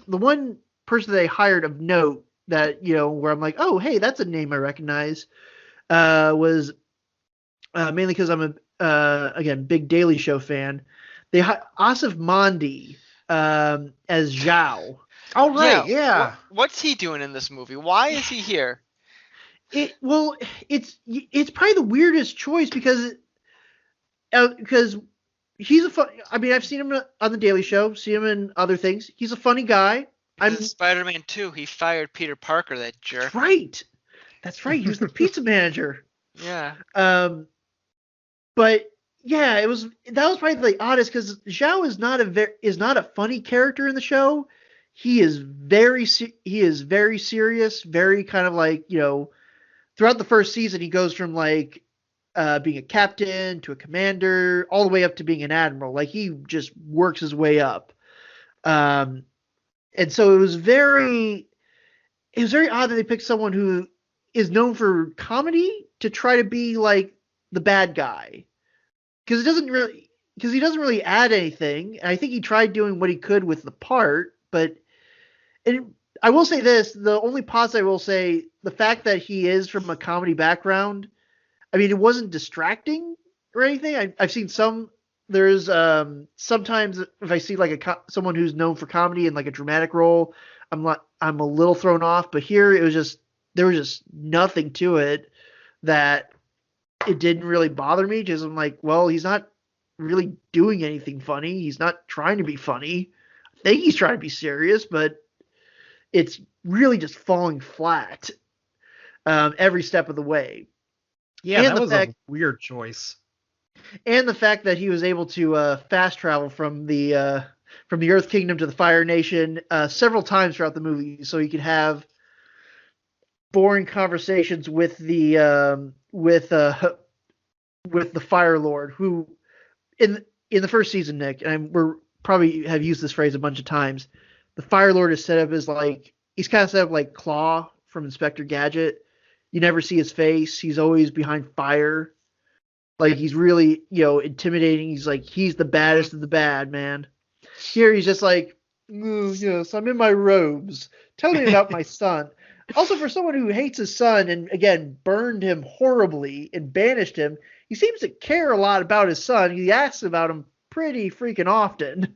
one person they hired of note that, where I'm like, oh, hey, that's a name I recognize, was mainly because I'm again, big Daily Show fan. They hired Asif Mandi as Zhao. Oh, right, yeah. What's he doing in this movie? Why is he here? It's probably the weirdest choice because he's I've seen him on the Daily Show, see him in other things. He's a funny guy. In Spider-Man 2, he fired Peter Parker, that jerk. That's right. He was the pizza manager. Yeah. But yeah, that was probably the oddest because Zhao is not a funny character in the show. He is very serious, very kind of like, throughout the first season he goes from like being a captain to a commander all the way up to being an admiral. Like he just works his way up. And so it was very odd that they picked someone who is known for comedy to try to be like the bad guy, because he doesn't really add anything. And I think he tried doing what he could with the part, but I will say this: the only positive I will say, the fact that he is from a comedy background. I mean, it wasn't distracting or anything. I've seen some. There's sometimes if I see like someone who's known for comedy in like a dramatic role, I'm a little thrown off. But here there was just nothing to it that it didn't really bother me. Just I'm like, well, he's not really doing anything funny. He's not trying to be funny. I think he's trying to be serious, but it's really just falling flat every step of the way. Yeah, and that was a weird choice. And the fact that he was able to fast travel from the Earth Kingdom to the Fire Nation several times throughout the movie, so he could have boring conversations with the Fire Lord, who in the first season, Nick, and we're probably have used this phrase a bunch of times. The Fire Lord is set up as like he's kind of set up like Claw from Inspector Gadget. You never see his face. He's always behind fire. Like he's really, intimidating. He's the baddest of the bad, man. Here he's just like, yes, I'm in my robes. Tell me about my son. Also, for someone who hates his son and again burned him horribly and banished him, he seems to care a lot about his son. He asks about him pretty freaking often.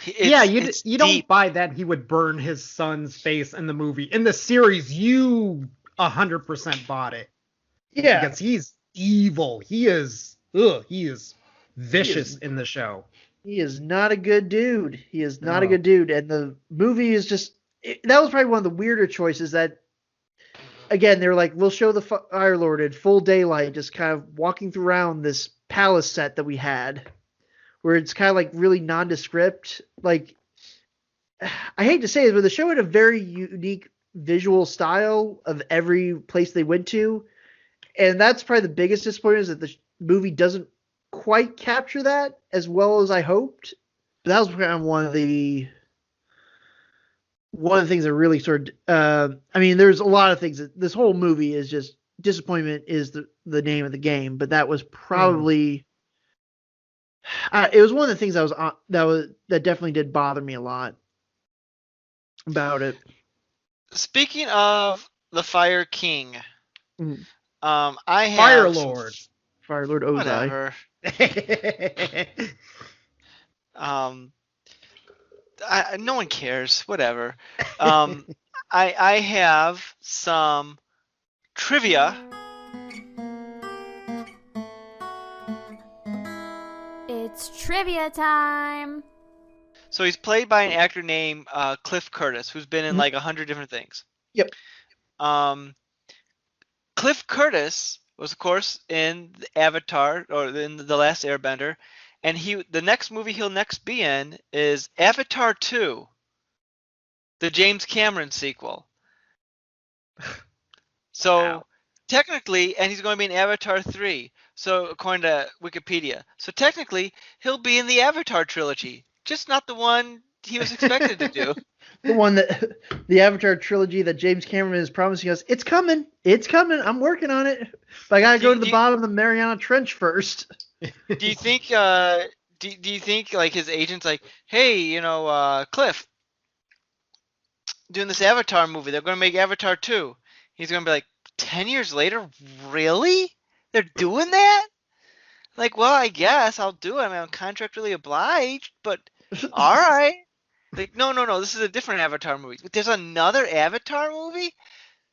You don't buy that he would burn his son's face in the movie. In the series, you 100% bought it. Yeah, because he's evil. He is vicious in the show. He is not a good dude. And the movie is just that was probably one of the weirder choices that, again, they're like, we'll show the Fire Lord in full daylight, just kind of walking around this palace set that we had, where it's kind of like really nondescript. Like, I hate to say it, but the show had a very unique visual style of every place they went to, and that's probably the biggest disappointment, is that the movie doesn't quite capture that as well as I hoped. But that was kind of one of the things that really sort of, I mean, there's a lot of things that this whole movie is just, disappointment is the name of the game, but that was probably, it was one of the things that definitely did bother me a lot about it. Speaking of the Fire King, Mhm. I have Fire Lord. Fire Lord Ozai. whatever. No one cares. Whatever. I have some trivia. It's trivia time. So he's played by an actor named Cliff Curtis, who's been in like 100 different things. Yep. Cliff Curtis was, of course, in Avatar, or in The Last Airbender, and the next movie he'll next be in is Avatar 2, the James Cameron sequel. So Wow. technically, and he's going to be in Avatar 3, so according to Wikipedia. So technically, he'll be in the Avatar trilogy, just not the one he was expected to do. The one that, the Avatar trilogy that James Cameron is promising us, it's coming, I'm working on it, but I gotta go to the bottom of the Mariana Trench first. Do you think do you think like his agent's like, hey, Cliff, doing this Avatar movie, they're gonna make Avatar 2. He's gonna be like, 10 years later, really? They're doing that? Like, well, I guess I'll do it. I mean, I'm contractually obliged, but all right. Like, no, this is a different Avatar movie. There's another Avatar movie?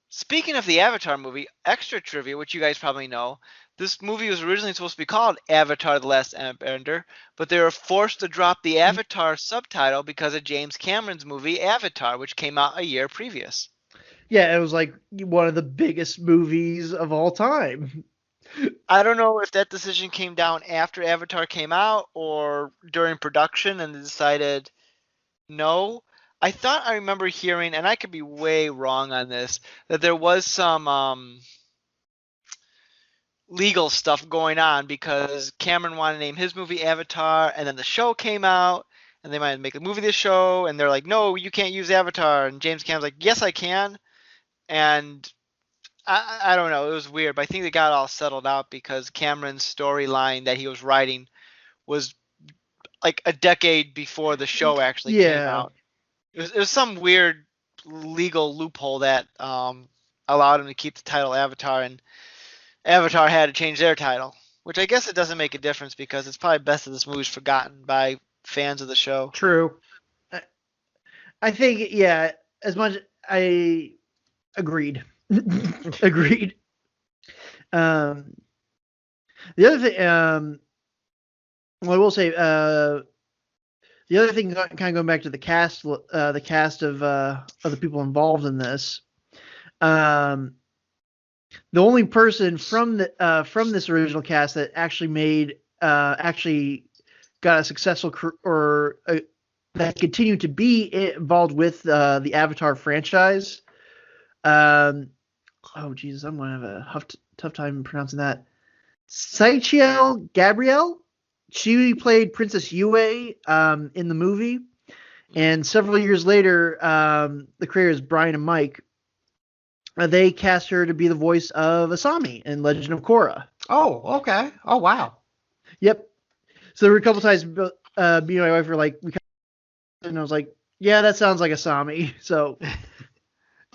Speaking of the Avatar movie, extra trivia, which you guys probably know, this movie was originally supposed to be called Avatar: The Last Airbender, but they were forced to drop the Avatar subtitle because of James Cameron's movie Avatar, which came out a year previous. Yeah, it was like one of the biggest movies of all time. I don't know if that decision came down after Avatar came out or during production and they decided no. I thought I remember hearing, and I could be way wrong on this, that there was some legal stuff going on because Cameron wanted to name his movie Avatar, and then the show came out, and they might make a movie this show, and they're like, no, you can't use Avatar, and James Cameron's like, yes, I can, and I don't know, it was weird, but I think they got all settled out because Cameron's storyline that he was writing was like a decade before the show actually came out. It was some weird legal loophole that allowed him to keep the title Avatar, and Avatar had to change their title, which I guess it doesn't make a difference because it's probably best that this movie's forgotten by fans of the show. True. I think, yeah, as much I agreed. Agreed. The other thing, well, I will say, the other thing, kind of going back to the cast of the people involved in this, the only person from this original cast that actually got a successful that continued to be involved with the Avatar franchise. Oh Jesus, I'm gonna have a tough time pronouncing that. Saichiel Gabrielle. She played Princess Yue in the movie, and several years later, the creators Brian and Mike, they cast her to be the voice of Asami in Legend of Korra. Oh, okay. Oh, wow. Yep. So there were a couple times me and my wife were like, and I was like, yeah, that sounds like Asami. So,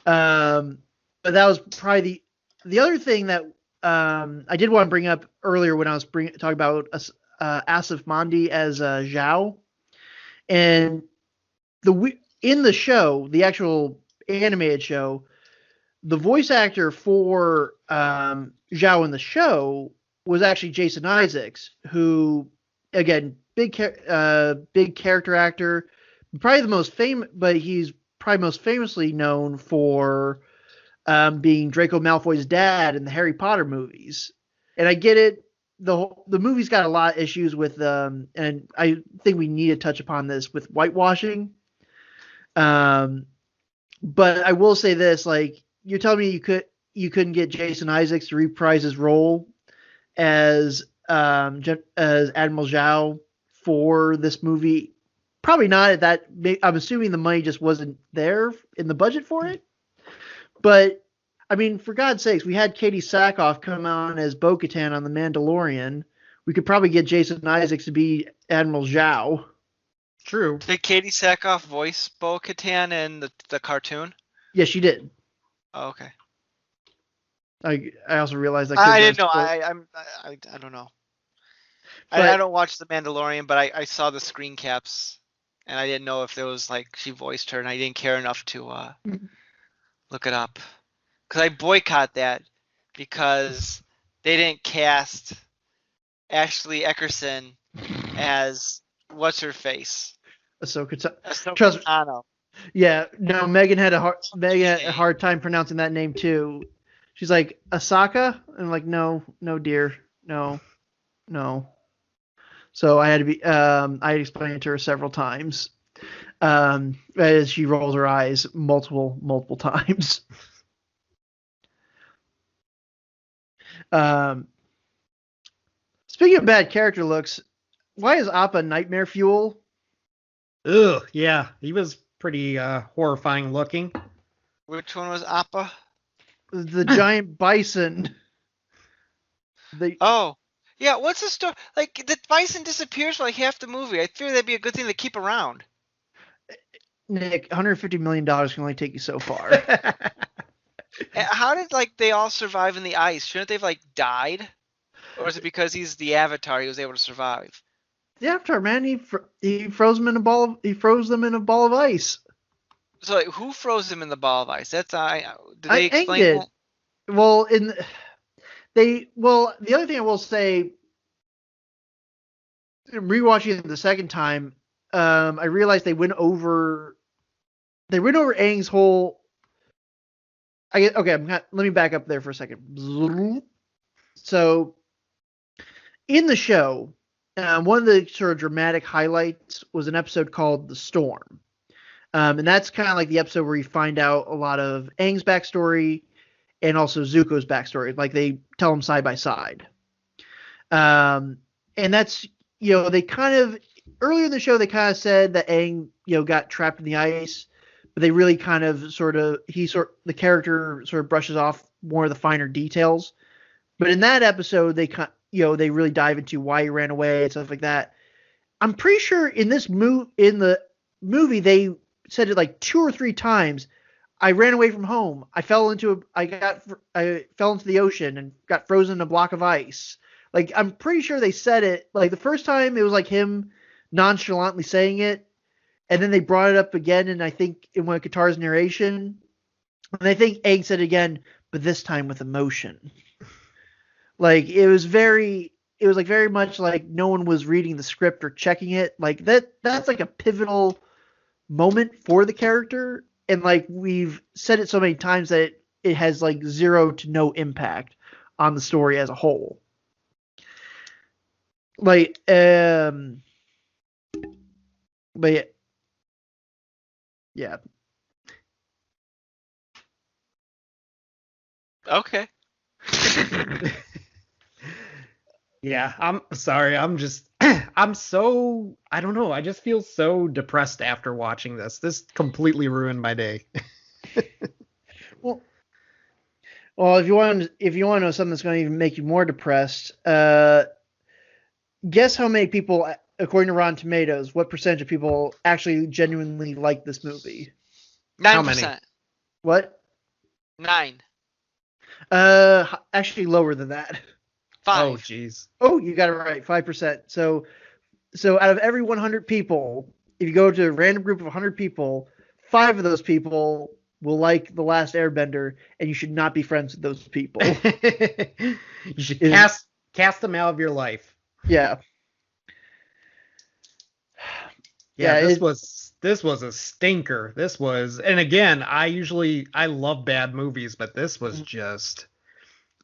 but that was probably the other thing that I did want to bring up earlier when I was talking about Asif Mandi as Zhao, and in the show, the actual animated show, the voice actor for Zhao in the show was actually Jason Isaacs, who, again, big character actor, probably the most famous, but he's probably most famously known for being Draco Malfoy's dad in the Harry Potter movies. And I get it. The movie's got a lot of issues with, and I think we need to touch upon this with whitewashing. But I will say this: like, you're telling me you couldn't get Jason Isaacs to reprise his role as Admiral Zhao for this movie? Probably not at that. I'm assuming the money just wasn't there in the budget for it. But I mean, for God's sakes, we had Katie Sackhoff come on as Bo-Katan on The Mandalorian. We could probably get Jason Isaacs to be Admiral Zhao. True. Did Katie Sackhoff voice Bo-Katan in the cartoon? Yes, she did. Oh, okay. I also realized I didn't know. I don't know. But, I don't watch The Mandalorian, but I saw the screen caps, and I didn't know if there was like she voiced her, and I didn't care enough to look it up. Because I boycott that because they didn't cast Ashley Eckerson as what's her face. Ahsoka Trust Tano. Yeah, no, Megan had a hard time pronouncing that name too. She's like, Asaka? And I'm like, no, dear, no. So I had to be, I had explained it to her several times, as she rolls her eyes multiple times. Speaking of bad character looks, why is Appa nightmare fuel? Ugh, yeah, he was pretty horrifying looking. Which one was Appa? The giant bison. Oh, yeah. What's the story? Like the bison disappears for like half the movie. I figure that'd be a good thing to keep around. Nick, $150 million can only take you so far. How did like they all survive in the ice? Shouldn't they have like died? Or is it because he's the Avatar he was able to survive? The Avatar, man, he froze them in a ball. He froze them in a ball of ice. So like, who froze them in the ball of ice? That's did they explain did. that? Well, the other thing I will say, rewatching it the second time, I realized they went over Aang's whole. Let me back up there for a second. So, in the show, one of the sort of dramatic highlights was an episode called "The Storm," and that's kind of like the episode where you find out a lot of Aang's backstory and also Zuko's backstory. Like they tell them side by side, and that's they kind of earlier in the show they kind of said that Aang got trapped in the ice. But they really kind of the character sort of brushes off more of the finer details. But in that episode, they really dive into why he ran away and stuff like that. I'm pretty sure in the movie they said it like 2 or 3 times. I ran away from home. I fell into the ocean and got frozen in a block of ice. Like I'm pretty sure they said it like the first time it was like him nonchalantly saying it. And then they brought it up again, and I think in one of Qatar's narration, and I think Aang said it again, but this time with emotion. Like it was very much like no one was reading the script or checking it. Like that's like a pivotal moment for the character, and like we've said it so many times that it has like 0 to no impact on the story as a whole. Like but yeah. Okay. Yeah, I'm sorry. I don't know. I just feel so depressed after watching this. This completely ruined my day. Well, if you want to know something that's going to even make you more depressed, guess how many people, according to Rotten Tomatoes, what percentage of people actually genuinely like this movie? 9%. What? 9. Actually lower than that. 5. Oh, jeez. Oh, you got it right. 5%. So out of every 100 people, if you go to a random group of 100 people, 5 of those people will like The Last Airbender, and you should not be friends with those people. You should cast them out of your life. Yeah. Yeah, Yeah, this was a stinker. This was, and again, I love bad movies, but this was just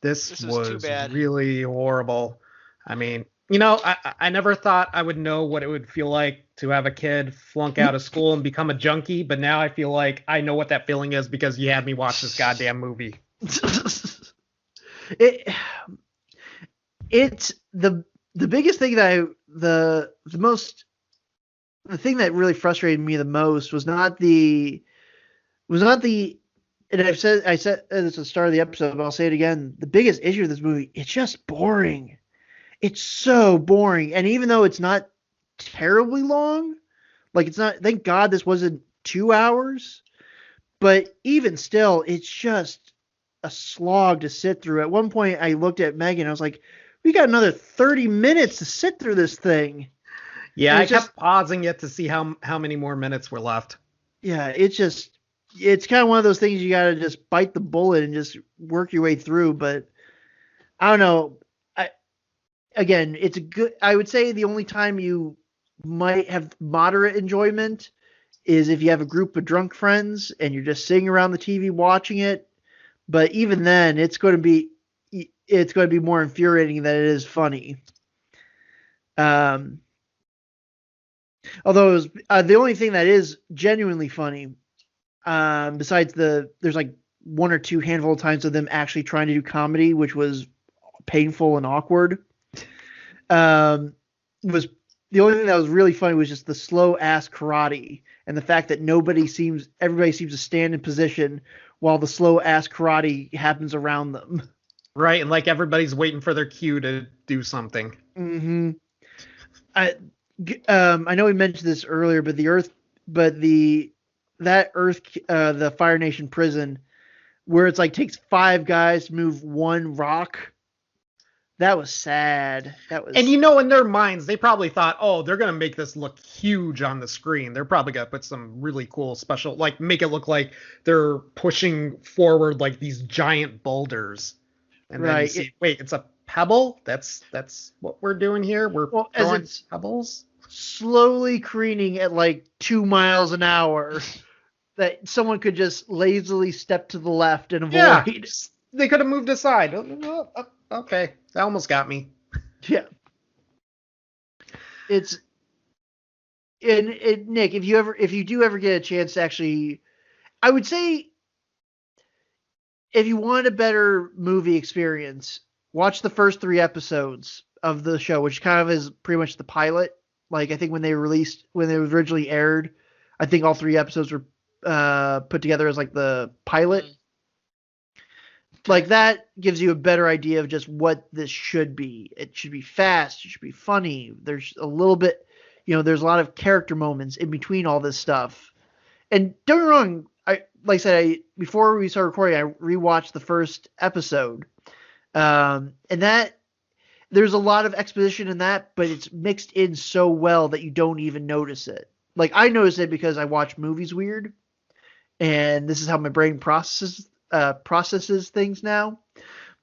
this This was too was bad. really horrible. I mean, you know, I never thought I would know what it would feel like to have a kid flunk out of school and become a junkie, but now I feel like I know what that feeling is because you had me watch this goddamn movie. it it's the biggest thing that the thing that really frustrated me the most was not the and I said at the start of the episode, but I'll say it again. The biggest issue with this movie, it's just boring. It's so boring. And even though it's not terribly long, like it's not, thank God this wasn't 2 hours, but even still, it's just a slog to sit through. At one point, I looked at Megan, I was like, we got another 30 minutes to sit through this thing. Yeah, And I it's kept just, pausing it to see how many more minutes were left. yeah, it's kind of one of those things you got to just bite the bullet and just work your way through. But I don't know. Again, it's a good. I would say the only time you might have moderate enjoyment is if you have a group of drunk friends and you're just sitting around the TV watching it. But even then, it's going to be more infuriating than it is funny. Although it was, the only thing that is genuinely funny, besides there's like one or two handful of times of them actually trying to do comedy, which was painful and awkward. Was the only thing that was really funny was just the slow ass karate and the fact that everybody seems to stand in position while the slow ass karate happens around them. Right, and like everybody's waiting for their cue to do something. Mm-hmm. I know we mentioned this earlier, but the Fire Nation prison, where it's like takes 5 guys to move one rock. That was sad. And you know, in their minds, they probably thought, oh, they're going to make this look huge on the screen. They're probably going to put some really cool special, like make it look like they're pushing forward like these giant boulders. And then you see, wait, it's a pebble? That's what we're doing here? We're throwing pebbles? Slowly careening at like 2 miles an hour that someone could just lazily step to the left and avoid. Yeah, they could have moved aside. Okay, that almost got me. Yeah. Nick, if you do ever get a chance to actually, I would say, if you want a better movie experience, watch the first 3 episodes of the show, which kind of is pretty much the pilot. Like, I think when they originally aired, I think all 3 episodes were put together as like the pilot. Like, that gives you a better idea of just what this should be. It should be fast. It should be funny. There's a little bit, there's a lot of character moments in between all this stuff. And don't get me wrong, before we started recording, I rewatched the first episode. And that, there's a lot of exposition in that, but it's mixed in so well that you don't even notice it. Like, I notice it because I watch movies weird, and this is how my brain processes things now.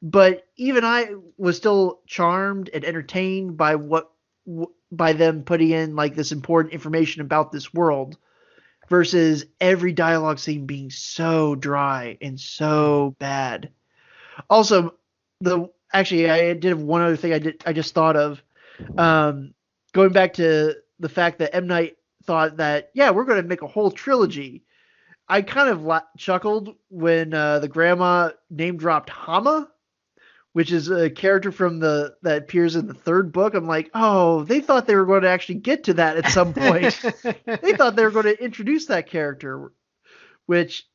But even I was still charmed and entertained by by them putting in like this important information about this world, versus every dialogue scene being so dry and so bad. Also, I did have one other thing I just thought of. Going back to the fact that M. Night thought that, yeah, we're going to make a whole trilogy. I kind of chuckled when the grandma name dropped Hama, which is a character that appears in the 3rd book. I'm like, oh, they thought they were going to actually get to that at some point. They thought they were going to introduce that character, which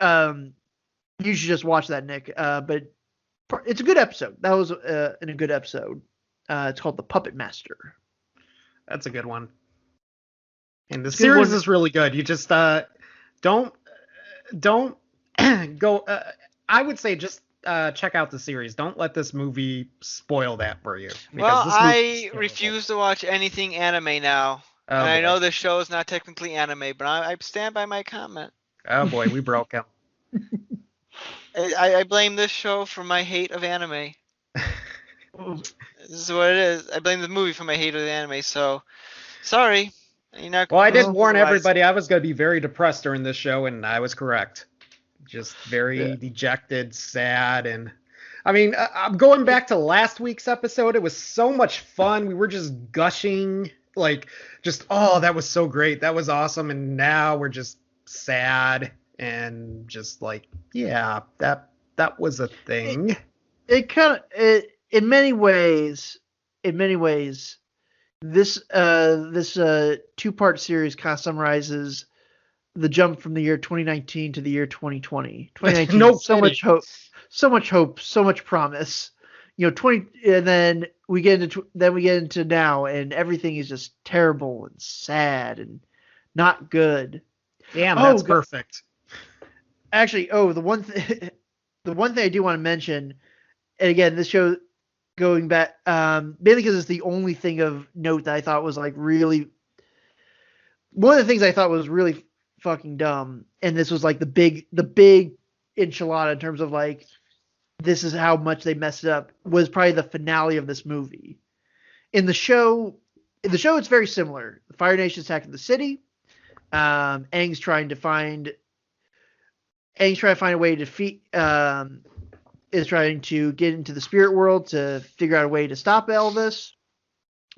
you should just watch that, Nick. But it's a good episode. That was in a good episode. It's called The Puppet Master. That's a good one. And the series is really good. You just don't go. I would say just check out the series. Don't let this movie spoil that for you. Well, I refuse to watch anything anime now. And I know this show is not technically anime, but I stand by my comment. Oh boy, we broke him. I blame this show for my hate of anime. This is what it is. I blame the movie for my hate of the anime, so sorry. Well, I did Well, warn otherwise- everybody I was going to be very depressed during this show, and I was correct. Just very Yeah. dejected, sad, and I mean, I'm going back to last week's episode. It was so much fun. We were just gushing, like, just that was so great. That was awesome. And now we're just sad and just like, yeah, that was a thing. It kind of, in many ways, this two-part series kind of summarizes the jump from the year 2019 to the year 2020. 2019, No so kidding. much hope, so much promise. And then we get into now, and everything is just terrible and sad and not good. Damn, Oh, that's God. perfect. Actually, the one thing I do want to mention, and again, this show going back, mainly because it's the only thing of note that I thought was like really, one of the things I thought was really fucking dumb, and this was like the big enchilada in terms of like, this is how much they messed it up, was probably the finale of this movie. In the show, it's very similar. The Fire Nation's attacking the city. Aang's trying to find a way to defeat. Is trying to get into the spirit world to figure out a way to stop Elvis.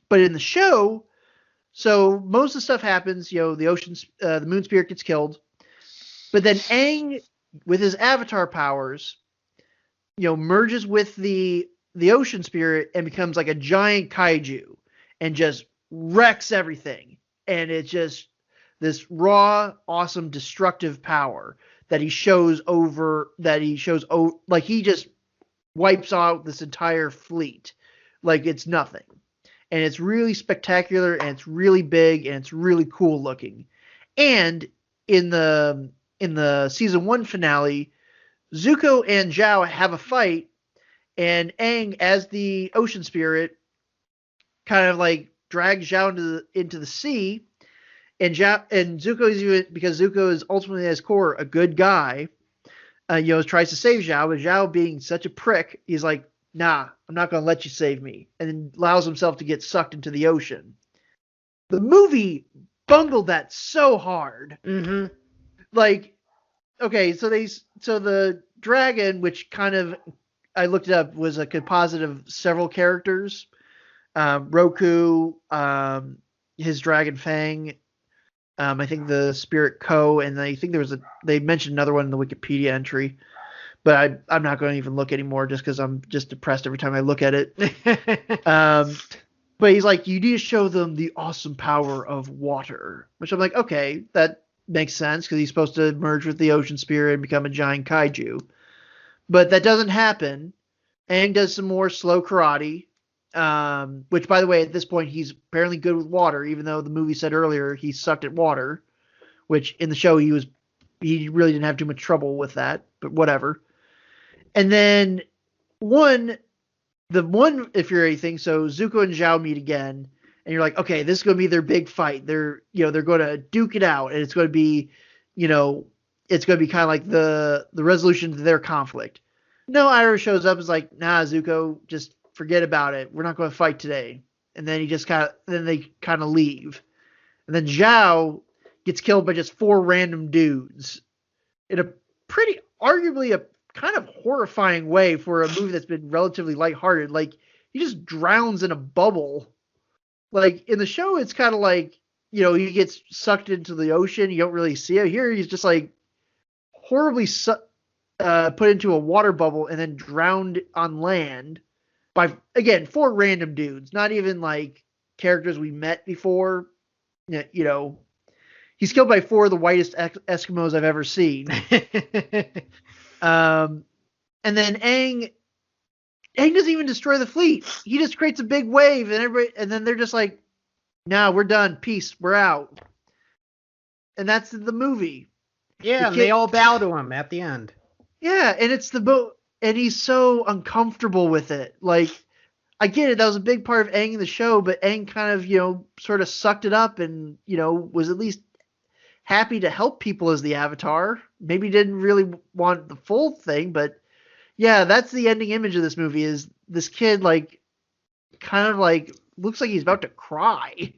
But in the show, so most of the stuff happens. The moon spirit gets killed, but then Aang, with his avatar powers, merges with the ocean spirit and becomes like a giant kaiju and just wrecks everything. And it's just this raw, awesome, destructive power that he shows like he just wipes out this entire fleet like it's nothing. And it's really spectacular, and it's really big, and it's really cool looking. And in the season 1 finale, Zuko and Zhao have a fight, and Aang, as the ocean spirit, kind of like drags Zhao into the sea, and Zuko is even, because Zuko is ultimately at his core a good guy, tries to save Zhao, but Zhao, being such a prick, he's like, nah, I'm not going to let you save me, and then allows himself to get sucked into the ocean. The movie bungled that so hard. Mm-hmm. Like, okay, so the dragon, which kind of, I looked it up, was a composite of several characters. Roku, his dragon Fang, I think the spirit Ko, and I think they mentioned another one in the Wikipedia entry, but I'm not going to even look anymore just because I'm just depressed every time I look at it. But he's like, you need to show them the awesome power of water, which I'm like, okay, that makes sense because he's supposed to merge with the ocean spirit and become a giant kaiju. But that doesn't happen. Aang does some more slow karate, which, by the way, at this point, he's apparently good with water, even though the movie said earlier he sucked at water, which in the show he really didn't have too much trouble with that, but whatever. And then if you're anything, so Zuko and Zhao meet again, and you're like, okay, this is going to be their big fight. They're going to duke it out, and it's going to be, it's going to be kind of like the resolution to their conflict. No, Iroh shows up and is like, nah, Zuko, just forget about it. We're not going to fight today. And then they kind of leave. And then Zhao gets killed by just 4 random dudes in a pretty, arguably a kind of horrifying way for a movie that's been relatively lighthearted. Like, he just drowns in a bubble. Like, in the show, it's kind of like, he gets sucked into the ocean. You don't really see it. Here, he's just like horribly put into a water bubble and then drowned on land by, again, 4 random dudes, not even like characters we met before. He's killed by 4 of the whitest Eskimos I've ever seen. And then Aang doesn't even destroy the fleet. He just creates a big wave, and then they're just like, "Nah, we're done. Peace. We're out." And that's the movie. Yeah, and they all bow to him at the end. Yeah, and it's the boat, and he's so uncomfortable with it. Like, I get it, that was a big part of Aang in the show, but Aang kind of, sort of sucked it up and, was at least happy to help people as the Avatar. Maybe didn't really want the full thing, but yeah, that's the ending image of this movie, is this kid, like, kind of like, looks like he's about to cry.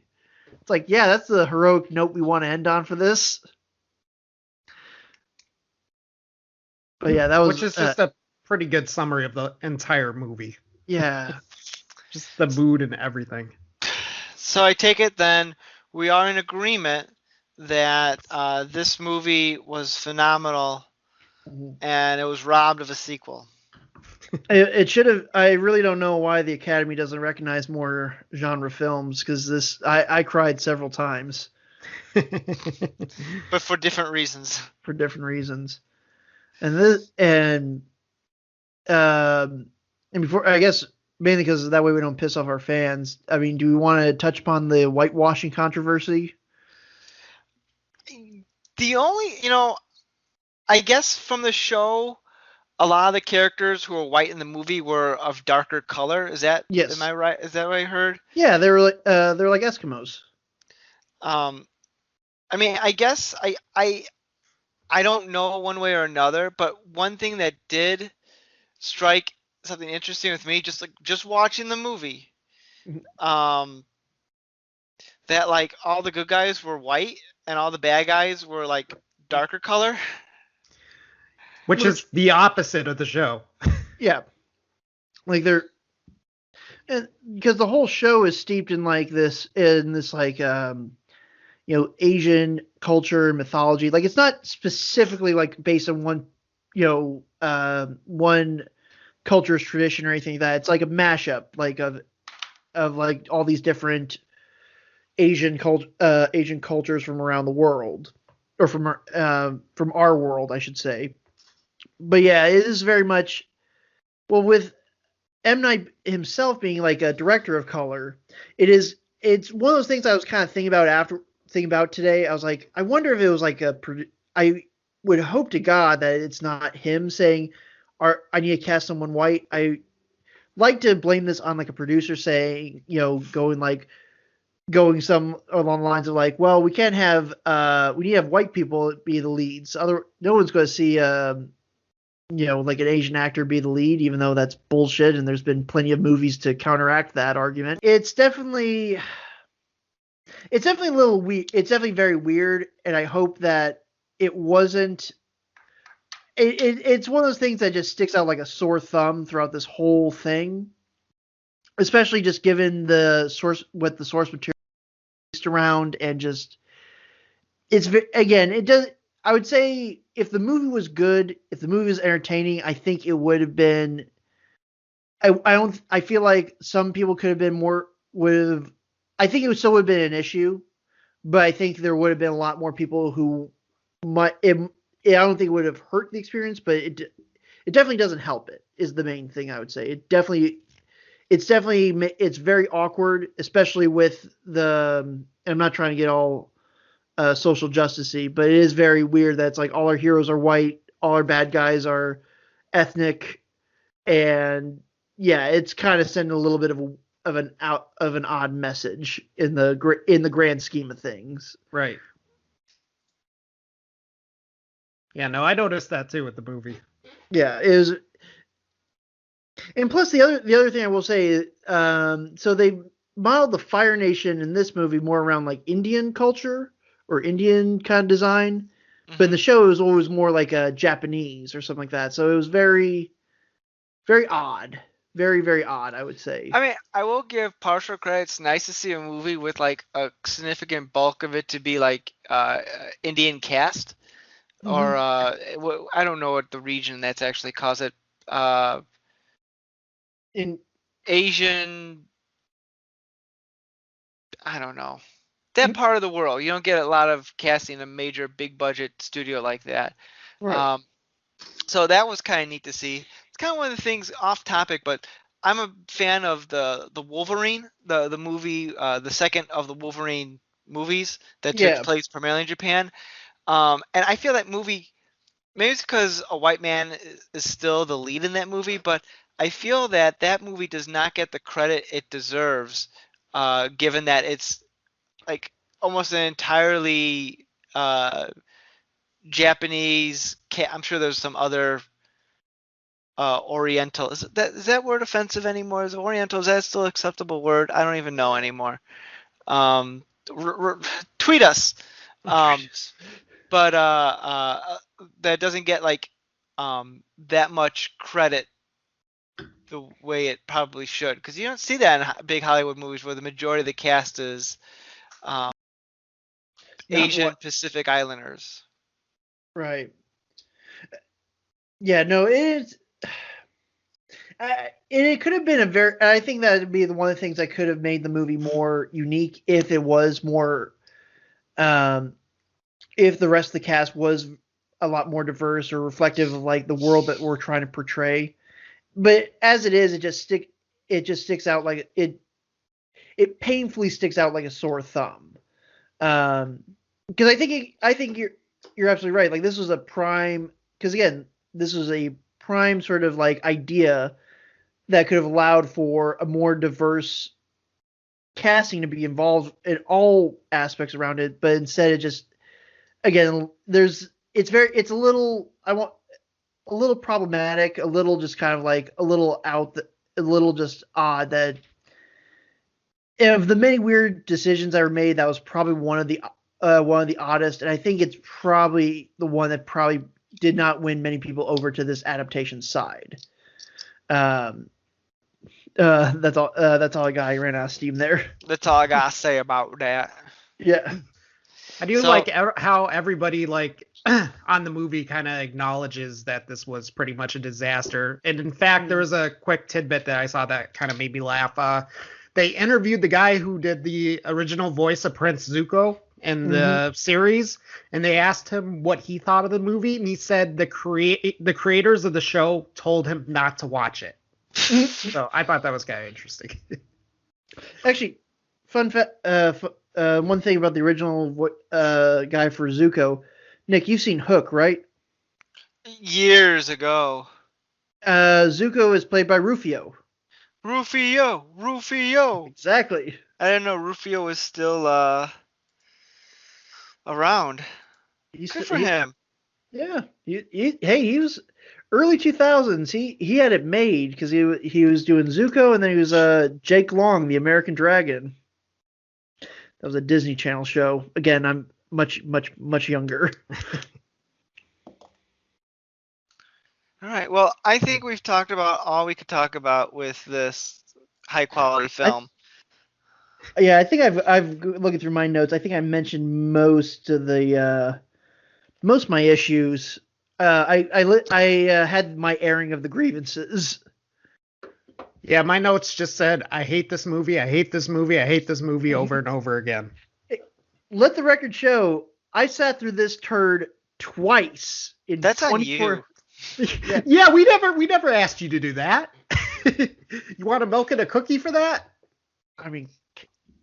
It's like, yeah, that's the heroic note we want to end on for this. But yeah, that was Which is just a pretty good summary of the entire movie. Yeah. Just the mood and everything. So I take it then we are in agreement that this movie was phenomenal and it was robbed of a sequel. It should have. I really don't know why the Academy doesn't recognize more genre films, because I cried several times. But for different reasons. For different reasons. And before, I guess, mainly because that way we don't piss off our fans. I mean, do we want to touch upon the whitewashing controversy? The only, I guess from the show, a lot of the characters who were white in the movie were of darker color. Yes. Am I right? Is that what I heard? Yeah, they're like Eskimos. I mean, I guess I don't know one way or another, but one thing that did strike something interesting with me, just watching the movie, that like all the good guys were white and all the bad guys were like darker color. Which is the opposite of the show. Yeah. Like and because the whole show is steeped in this like Asian culture and mythology. Like, it's not specifically like based on one one culture's tradition or anything like that. It's like a mashup like of like all these different Asian cultures from around the world, or from our world, I should say. But yeah, it is very much, well, with M. Night himself being like a director of color, it's one of those things I was kind of thinking about today. I was like, I wonder if it was like I would hope to God that it's not him saying, I need to cast someone white. I like to blame this on like a producer saying, going some along the lines of like, well, we can't have we need to have white people be the leads. No one's going to see like an Asian actor be the lead, even though that's bullshit, and there's been plenty of movies to counteract that argument. It's definitely a little weird. It's definitely very weird, and I hope that it wasn't. It's one of those things that just sticks out like a sore thumb throughout this whole thing, especially just given what the source material is based around, and just it does. I would say if the movie was good, if the movie was entertaining, I think it would have been. I feel like some people could have been more I think it still would have been an issue, but I think there would have been a lot more people who might. I don't think it would have hurt the experience, but it definitely doesn't help it. Is the main thing I would say. It's very awkward, especially with I'm not trying to get all social justice-y, but it is very weird that it's like all our heroes are white, all our bad guys are ethnic, and yeah, it's kind of sending a little bit of an odd message in the grand scheme of things. Right. Yeah, no, I noticed that too with the movie. Yeah, it was. And plus the other thing I will say, so they modeled the Fire Nation in this movie more around like Indian culture or Indian kind of design, but in the show it was always more like a Japanese or something like that. So it was very, very odd. Very, very odd, I would say. I mean, I will give partial credit. It's nice to see a movie with like a significant bulk of it to be like Indian cast, or I don't know what the region that's actually calls it. In Asian, I don't know. That part of the world, you don't get a lot of casting in a major big budget studio like that. Right. So that was kind of neat to see. It's kind of one of the things off topic, but I'm a fan of the Wolverine, the movie, the second of the Wolverine movies that takes place primarily in Japan. And I feel that movie, maybe it's because a white man is still the lead in that movie, but I feel that movie does not get the credit it deserves, given that it's like almost an entirely Japanese. I'm sure there's some other Oriental. Is that word offensive anymore? Is Oriental, is that still an acceptable word? I don't even know anymore. tweet us. Oh, But that doesn't get like that much credit the way it probably should, because you don't see that in big Hollywood movies where the majority of the cast is Asian Pacific Islanders. Right. Yeah, no, it is. It could have been a very. I think that would be one of the things that could have made the movie more unique if it was more. If the rest of the cast was a lot more diverse or reflective of like the world that we're trying to portray. But as it is, it just sticks out like it painfully sticks out like a sore thumb. Because I think you're absolutely right. Like this was a prime, because again, this was a prime sort of like idea that could have allowed for a more diverse casting to be involved in all aspects around it, but instead it just, again, it's a little problematic, a little just kind of like a little just odd that of the many weird decisions that were made, that was probably one of the oddest, and I think it's probably the one that probably did not win many people over to this adaptation side. That's all I got. I ran out of steam there. That's all I gotta say about that. Yeah. I do like how everybody like on the movie kind of acknowledges that this was pretty much a disaster. And in fact, there was a quick tidbit that I saw that kind of made me laugh. They interviewed the guy who did the original voice of Prince Zuko in the series, and they asked him what he thought of the movie, and he said the creators of the show told him not to watch it. So I thought that was kind of interesting. Actually, fun fact. One thing about the original guy for Zuko, Nick, you've seen Hook, right? Years ago. Zuko is played by Rufio. Rufio. Exactly. I didn't know Rufio was still around. Good for him. Yeah. He was early 2000s. He had it made because he was doing Zuko, and then he was Jake Long, the American Dragon. That was a Disney Channel show. Again, I'm much younger. All right. Well, I think we've talked about all we could talk about with this high quality film. I think I've looking through my notes. I think I mentioned most of my issues. I had my airing of the grievances. Yeah, my notes just said, I hate this movie, I hate this movie, I hate this movie over and over again. Let the record show, I sat through this turd twice in That's 24. On you. Yeah, we never asked you to do that. You want to milk it a cookie for that? I mean,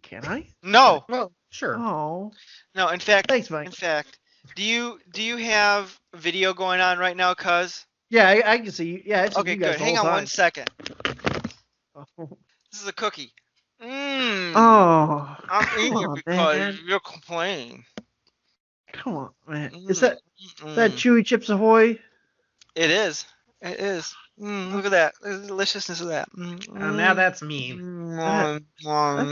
can I? No. Well, sure. Oh. No, in fact. Thanks, Mike. In fact, do you have video going on right now, cuz? Yeah, I can see you. Yeah, it's okay, you guys good. Hang on 1 second. Oh. This is a cookie. Oh. I'm eating it because you're complaining. Come on, man. Is that Chewy Chips Ahoy? It is. It is. Look at that. The deliciousness of that. Now that's mean. Man, why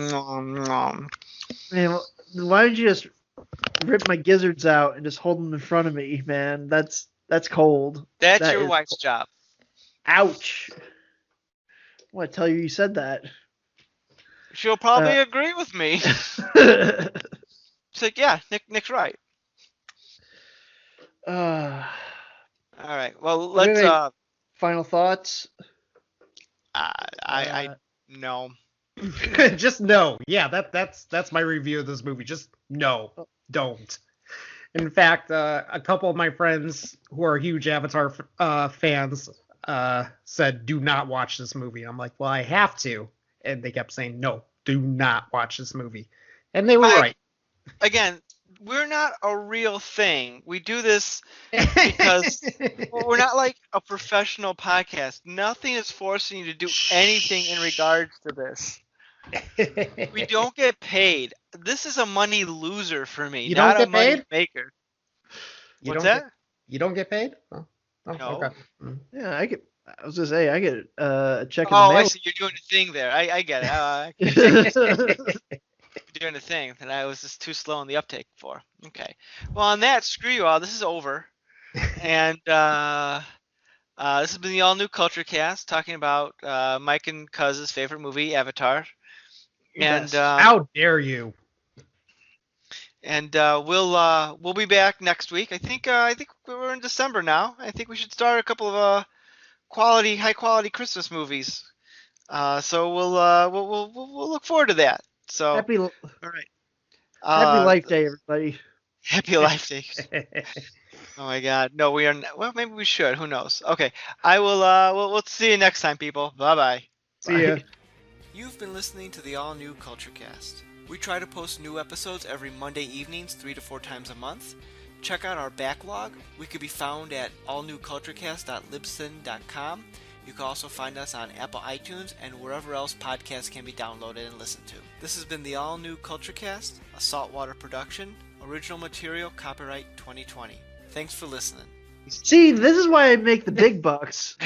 don't you just rip my gizzards out and just hold them in front of me, man? That's cold. That's your wife's job. Ouch. I want to tell you said that. She'll probably agree with me. She's like, yeah, Nick's right. All right. Well, let's. Final thoughts. I no. Just no. Yeah, that's my review of this movie. Just no, don't. In fact, a couple of my friends who are huge Avatar fans said, "Do not watch this movie." I'm like, "Well, I have to," and they kept saying, "No, do not watch this movie," and they were right. Again, we're not a real thing. We do this because we're not like a professional podcast. Nothing is forcing you to do anything in regards to this. We don't get paid. This is a money loser for me, not a money maker. What's that? You don't get paid? Oh, no. Okay. Yeah, I was gonna say I get a check in the mail. Oh, I see. You're doing a thing there. I get it. doing a thing that I was just too slow in the uptake for. Okay. Well, on that, screw you all. This is over. And this has been the All New Culture Cast, talking about Mike and Cuz's favorite movie, Avatar. And Best. How dare you? we'll be back next week. I think we're in December now. I think we should start a couple of high quality Christmas movies. So we'll look forward to that. So Happy all right. Happy Life Day, everybody. Happy Life Day. Oh my God. No, we are. Well, maybe we should. Who knows? Okay. I will. We'll see you next time, people. Bye bye. See ya. You've been listening to the All New Culture Cast. We try to post new episodes every Monday evenings, 3 to 4 times a month. Check out our backlog. We could be found at allnewculturecast.libsyn.com. You can also find us on Apple iTunes and wherever else podcasts can be downloaded and listened to. This has been the All New Culture Cast, a Saltwater production. Original material copyright 2020. Thanks for listening. See, this is why I make the big bucks.